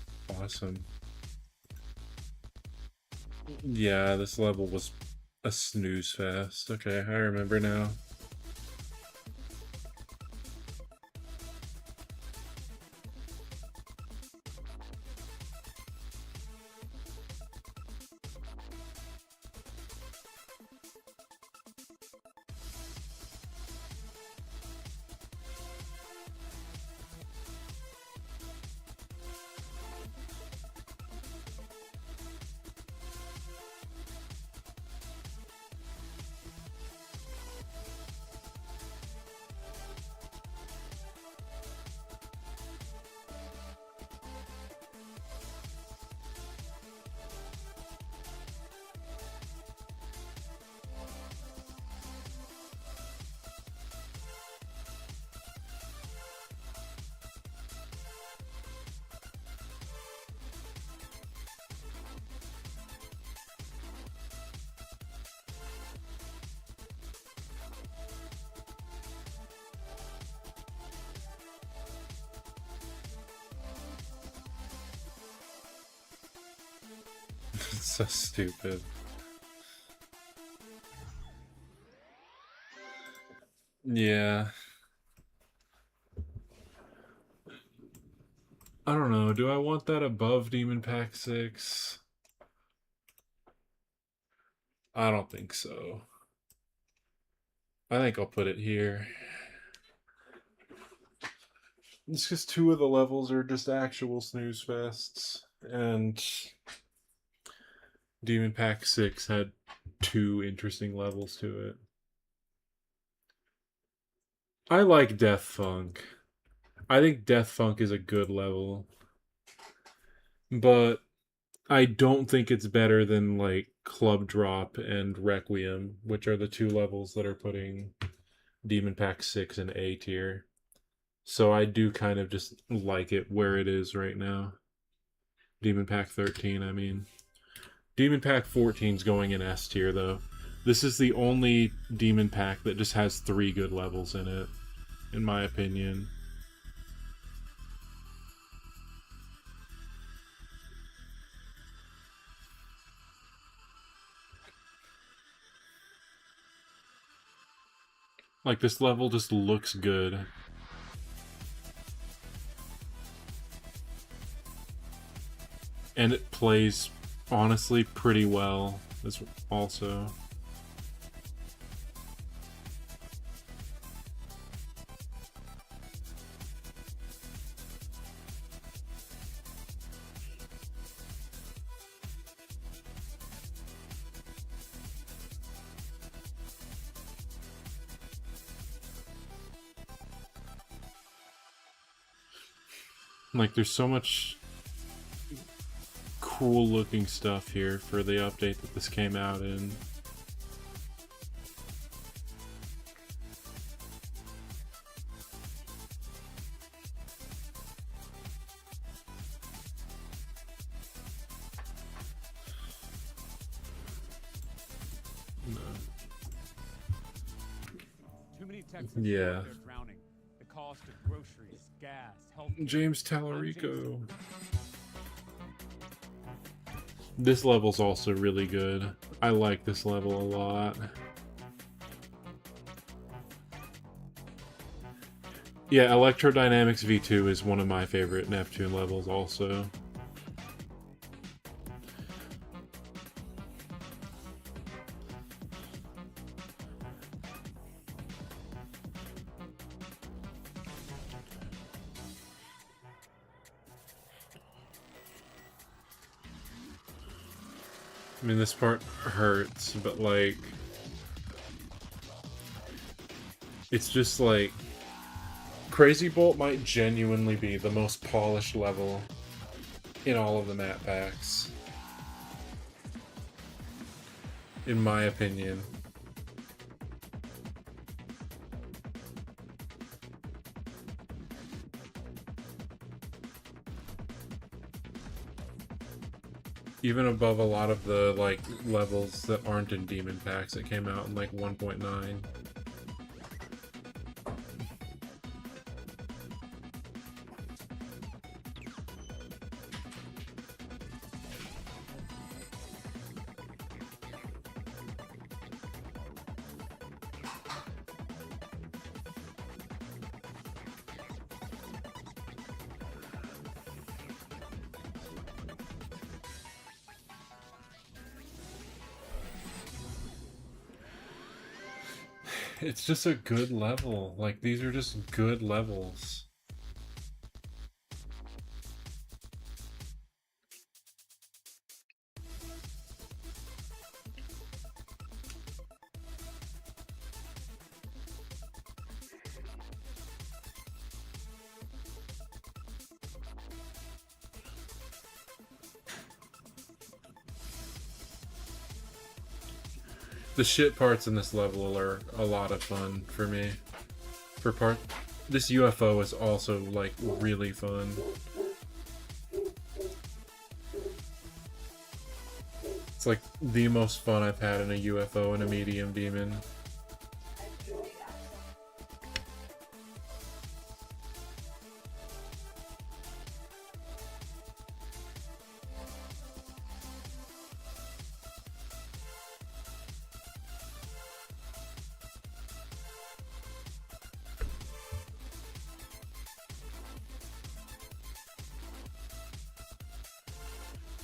awesome. Yeah, this level was a snooze fest. Okay, I remember now. It's so stupid. Yeah. I don't know. Do I want that above Demon Pack 6? I don't think so. I think I'll put it here. It's because 2 of the levels are just actual snooze fests, and Demon Pack 6 had 2 interesting levels to it. I like Death Funk. I think Death Funk is a good level. But I don't think it's better than like Club Drop and Requiem, which are the 2 levels that are putting Demon Pack 6 in A tier. So I do kind of just like it where it is right now. Demon Pack 13, I mean. Demon Pack 14 is going in S tier, though. This is the only Demon Pack that just has 3 good levels in it, in my opinion. Like, this level just looks good. And it plays, honestly, pretty well, as also. Like, there's so much cool looking stuff here for the update that this came out in. Too many Texans Yeah. are drowning. The cost of groceries, gas, health. James Tallarico. This level's also really good. I like this level a lot. Yeah, Electrodynamics V2 is one of my favorite Neptune levels also. I mean, this part hurts, but like, it's just like, Crazy Bolt might genuinely be the most polished level in all of the map packs, in my opinion. Even above a lot of the like levels that aren't in demon packs that came out in like 1.9. It's just a good level. Like, these are just good levels. The shit parts in this level are a lot of fun for me. This UFO is also like really fun. It's like the most fun I've had in a UFO and a medium demon.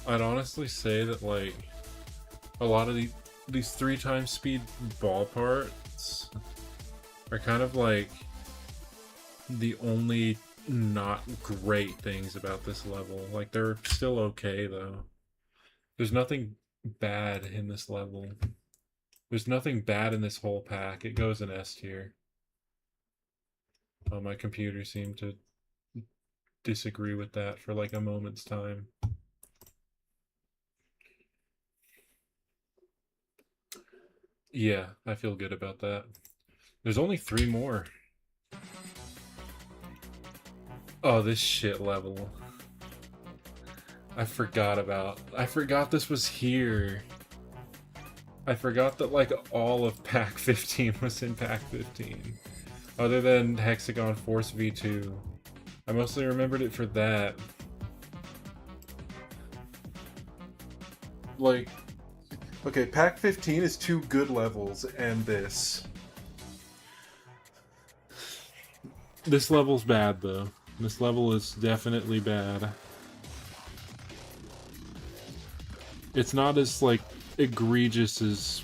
I'd honestly say that like a lot of these 3 times speed ball parts are kind of like the only not great things about this level. Like, they're still okay though. There's nothing bad in this level. There's nothing bad in this whole pack. It goes in S tier. Oh, my computer seemed to disagree with that for like a moment's time. Yeah, I feel good about that. There's only 3 more. Oh, this shit level. I forgot this was here. I forgot that like all of pack 15 was in pack 15. Other than Hexagon Force V2. I mostly remembered it for that. Like, okay, pack 15 is 2 good levels, and this. This level's bad, though. This level is definitely bad. It's not as, like, egregious as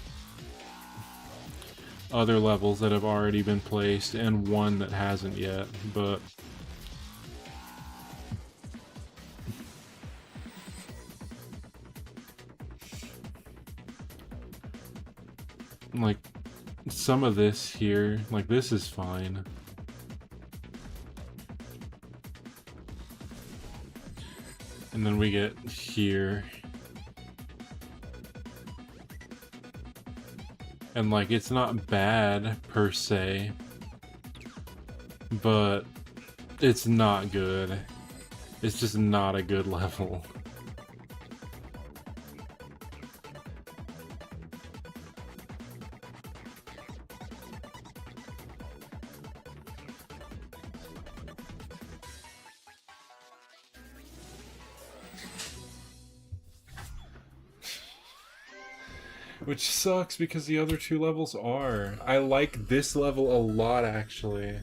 other levels that have already been placed, and one that hasn't yet, but... like, some of this here, like, this is fine. And then we get here. And, like, it's not bad, per se. But it's not good. It's just not a good level. Which sucks because the other 2 levels are. I like this level a lot, actually.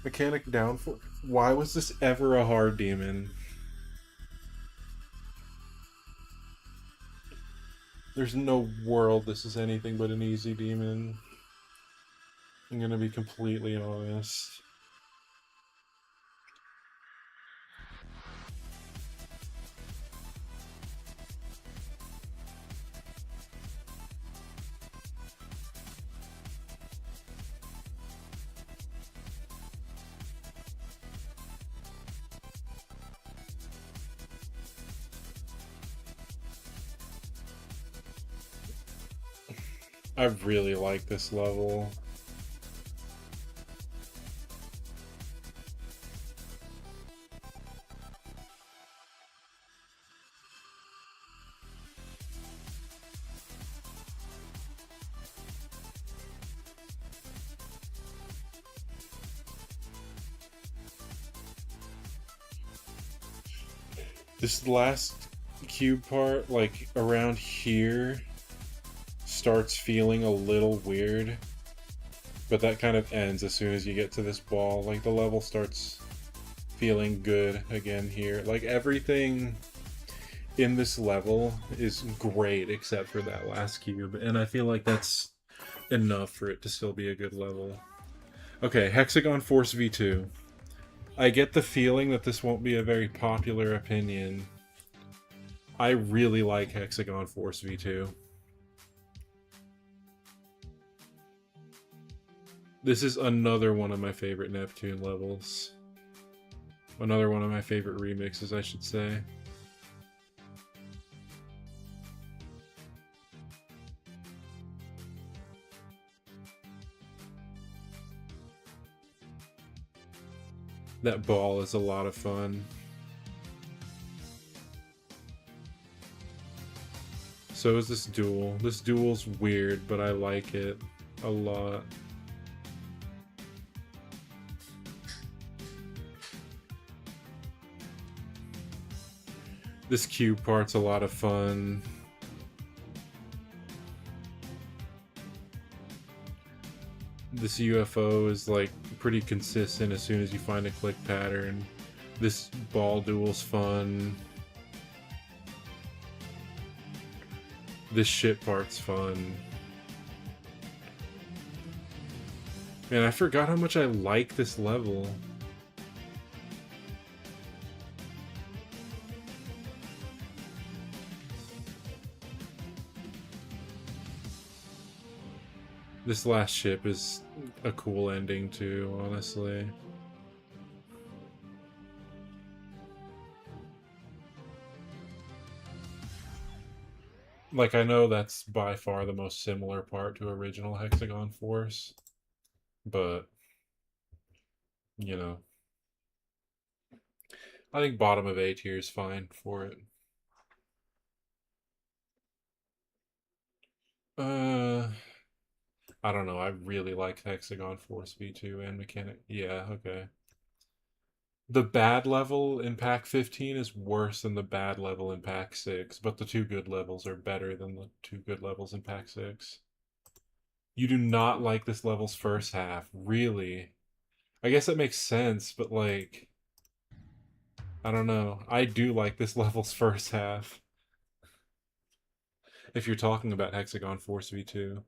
Mechanic Downfall. Why was this ever a hard demon? There's no world this is anything but an easy demon. I'm gonna be completely honest. I really like this level. This last cube part, like around here, starts feeling a little weird. But that kind of ends as soon as you get to this ball. Like the level starts feeling good again here. Like everything in this level is great except for that last cube. And I feel like that's enough for it to still be a good level. Okay, Hexagon Force V2. I get the feeling that this won't be a very popular opinion. I really like Hexagon Force V2. This is another one of my favorite Neptune levels. Another one of my favorite remixes, I should say. That ball is a lot of fun. So is this duel. This duel's weird, but I like it a lot. This cube part's a lot of fun. This UFO is like pretty consistent as soon as you find a click pattern. This ball duel's fun. This shit part's fun. Man, I forgot how much I like this level. This last ship is a cool ending too, honestly. Like, I know that's by far the most similar part to original Hexagon Force, but, you know. I think bottom of A tier is fine for it. I don't know, I really like Hexagon Force V2 and Mechanic. Yeah, okay. The bad level in Pack 15 is worse than the bad level in Pack 6, but the two good levels are better than the two good levels in Pack 6. You do not like this level's first half, really? I guess that makes sense, but like, I don't know. I do like this level's first half. If you're talking about Hexagon Force V2.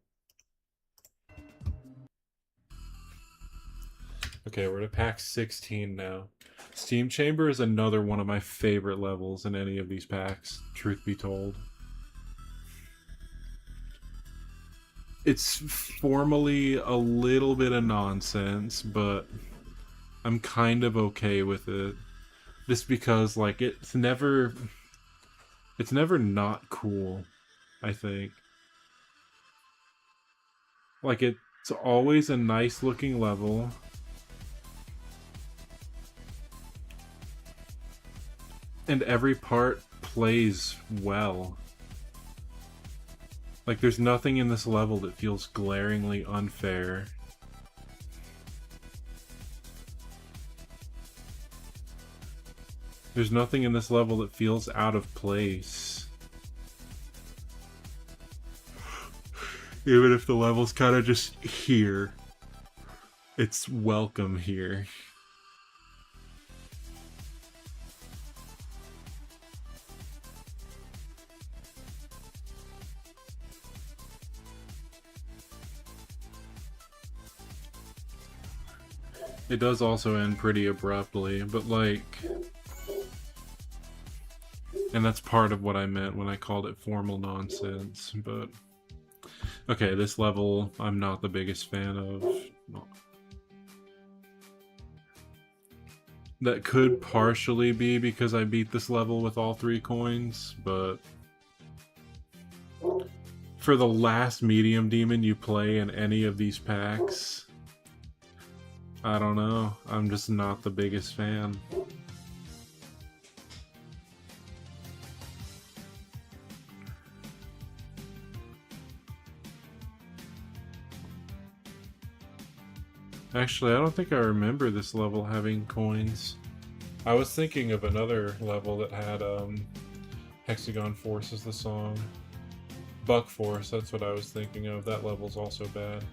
Okay, we're to Pack 16 now. Steam Chamber is another one of my favorite levels in any of these packs, truth be told. It's formally a little bit of nonsense, but I'm kind of okay with it. Just because, like, it's never not cool, I think. Like, it's always a nice looking level. And every part plays well. Like, there's nothing in this level that feels glaringly unfair. There's nothing in this level that feels out of place. Even if the level's kind of just here, it's welcome here. It does also end pretty abruptly, but like... And that's part of what I meant when I called it formal nonsense, but... Okay, this level I'm not the biggest fan of. That could partially be because I beat this level with all 3 coins, but... For the last medium demon you play in any of these packs... I don't know. I'm just not the biggest fan. Actually, I don't think I remember this level having coins. I was thinking of another level that had Hexagon Force as the song. Buck Force, that's what I was thinking of. That level's also bad.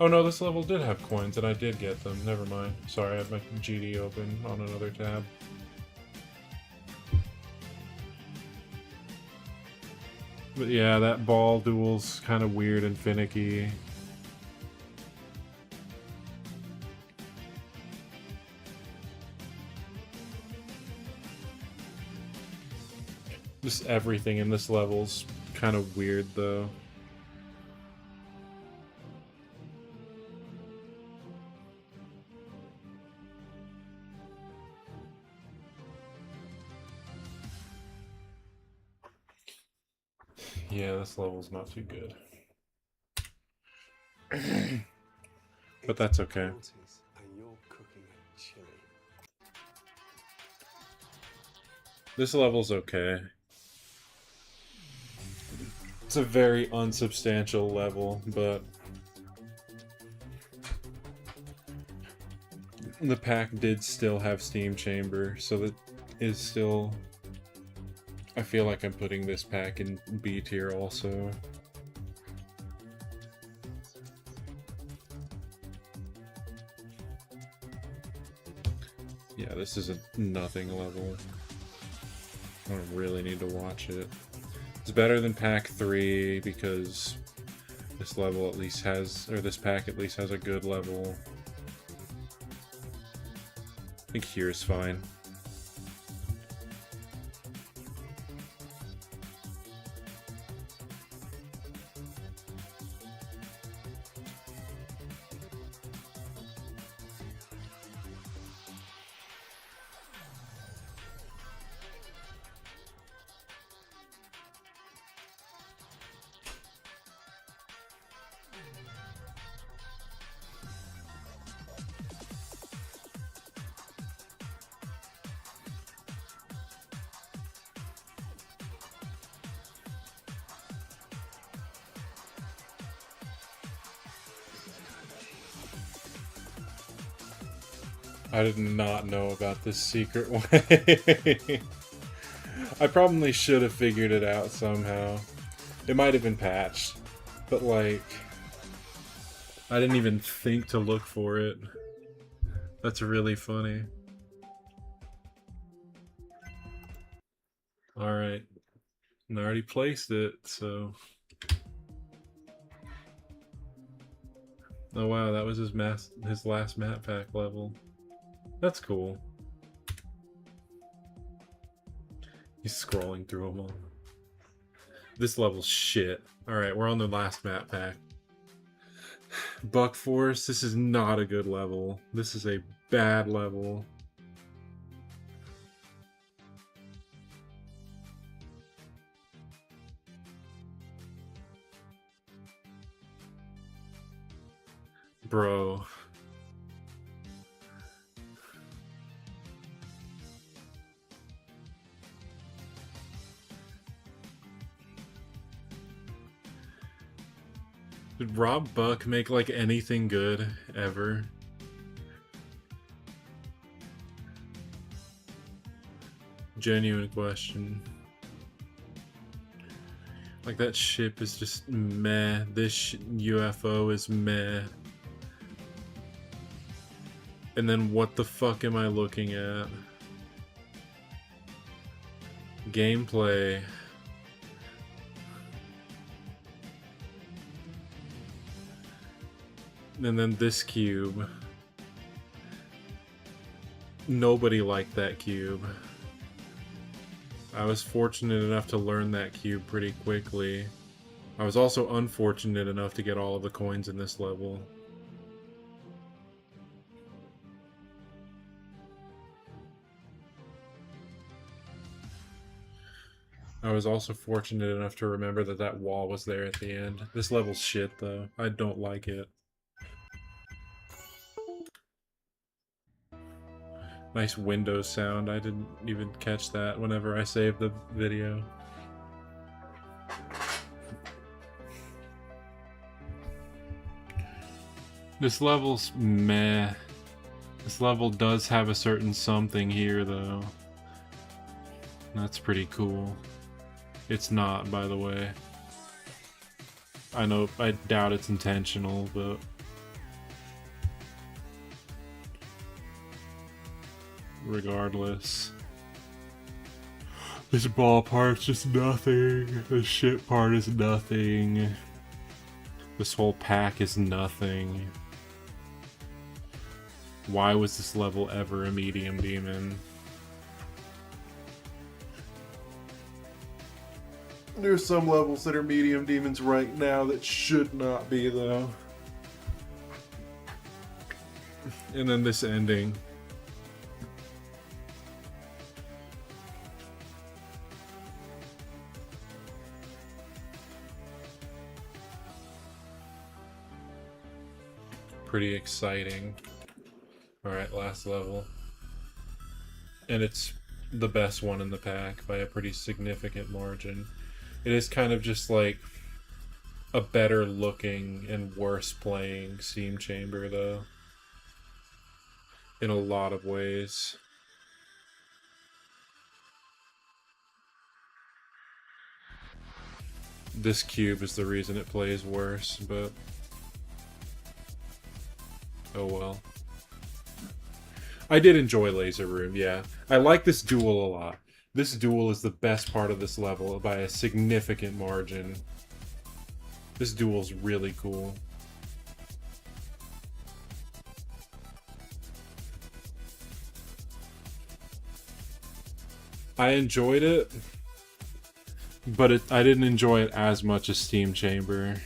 Oh no, this level did have coins and I did get them. Never mind. Sorry, I have my GD open on another tab. But yeah, that ball duel's kind of weird and finicky. Just everything in this level's kind of weird though. Yeah, this level's not too good. But that's okay. This level's okay. It's a very unsubstantial level, but the pack did still have Steam Chamber, so that is still... I feel like I'm putting this pack in B tier also. Yeah, this is a nothing level. I don't really need to watch it. It's better than pack 3 because this level at least has, or this pack at least has a good level. I think here's fine. I did not know about this secret way. I probably should have figured it out somehow. It might have been patched, but like, I didn't even think to look for it. That's really funny. Alright. And I already placed it, so... Oh wow, that was his last map pack level. That's cool. He's scrolling through them all. This level's shit. Alright, we're on the last map pack. Buck Force, this is not a good level. This is a bad level. Bro. Did Rob Buck make like anything good ever? Genuine question. Like that ship is just meh. This UFO is meh. And then what the fuck am I looking at? Gameplay. And then this cube. Nobody liked that cube. I was fortunate enough to learn that cube pretty quickly. I was also unfortunate enough to get all of the coins in this level. I was also fortunate enough to remember that that wall was there at the end. This level's shit though. I don't like it. Nice Windows sound. I didn't even catch that whenever I saved the video. This level's meh. This level does have a certain something here, though. That's pretty cool. It's not, by the way. I know, I doubt it's intentional, but... regardless. This ballpark's just nothing. The shit part is nothing. This whole pack is nothing. Why was this level ever a medium demon? There's some levels that are medium demons right now that should not be, though. And then this ending. Pretty exciting. Alright, last level. And it's the best one in the pack by a pretty significant margin. It is kind of just like a better looking and worse playing Steam Chamber, though. In a lot of ways. This cube is the reason it plays worse, but... oh well. I did enjoy Laser Room, yeah. I like this duel a lot. This duel is the best part of this level by a significant margin. This duel's really cool. I enjoyed it, but I didn't enjoy it as much as Steam Chamber.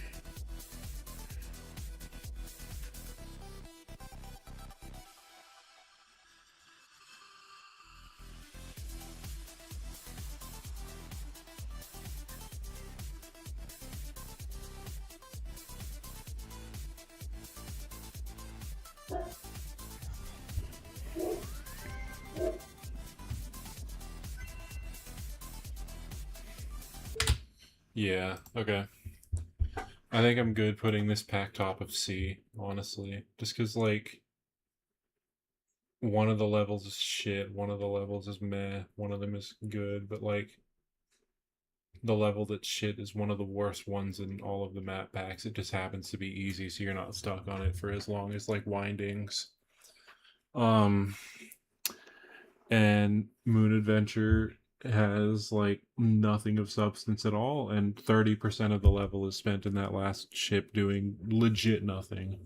Yeah, okay. I think I'm good putting this pack top of C, honestly. Just because, like, one of the levels is shit, one of the levels is meh, one of them is good, but, like, the level that's shit is one of the worst ones in all of the map packs. It just happens to be easy, so you're not stuck on it for as long as, like, Windings. And Moon Adventure has like nothing of substance at all, and 30% of the level is spent in that last ship doing legit nothing.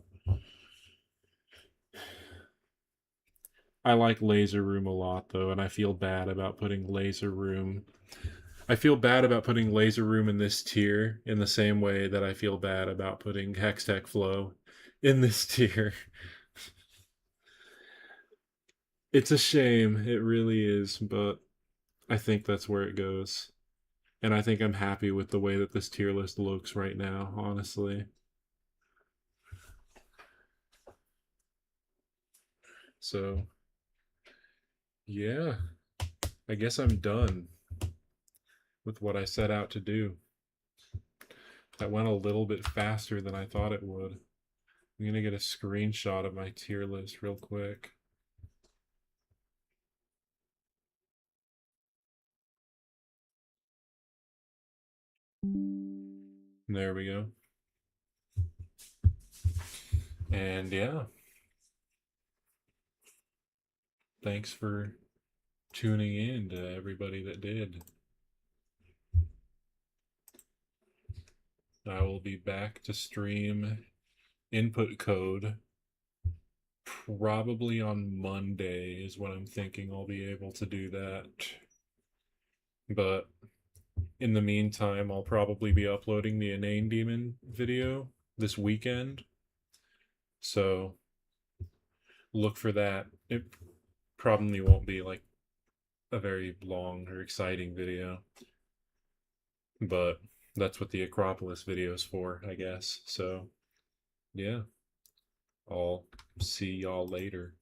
I like Laser Room a lot, though, and I feel bad about putting Laser Room... I feel bad about putting Laser Room in this tier in the same way that I feel bad about putting Hextech Flow in this tier. It's a shame, it really is, but I think that's where it goes. And I think I'm happy with the way that this tier list looks right now, honestly. So, yeah. I guess I'm done with what I set out to do. That went a little bit faster than I thought it would. I'm gonna get a screenshot of my tier list real quick. There we go. And yeah. Thanks for tuning in to everybody that did. I will be back to stream Input Code probably on Monday is when I'm thinking I'll be able to do that. But in the meantime, I'll probably be uploading the Inane Demon video this weekend. So look for that. It probably won't be like a very long or exciting video. But that's what the Acropolis video is for, I guess. So, yeah. I'll see y'all later.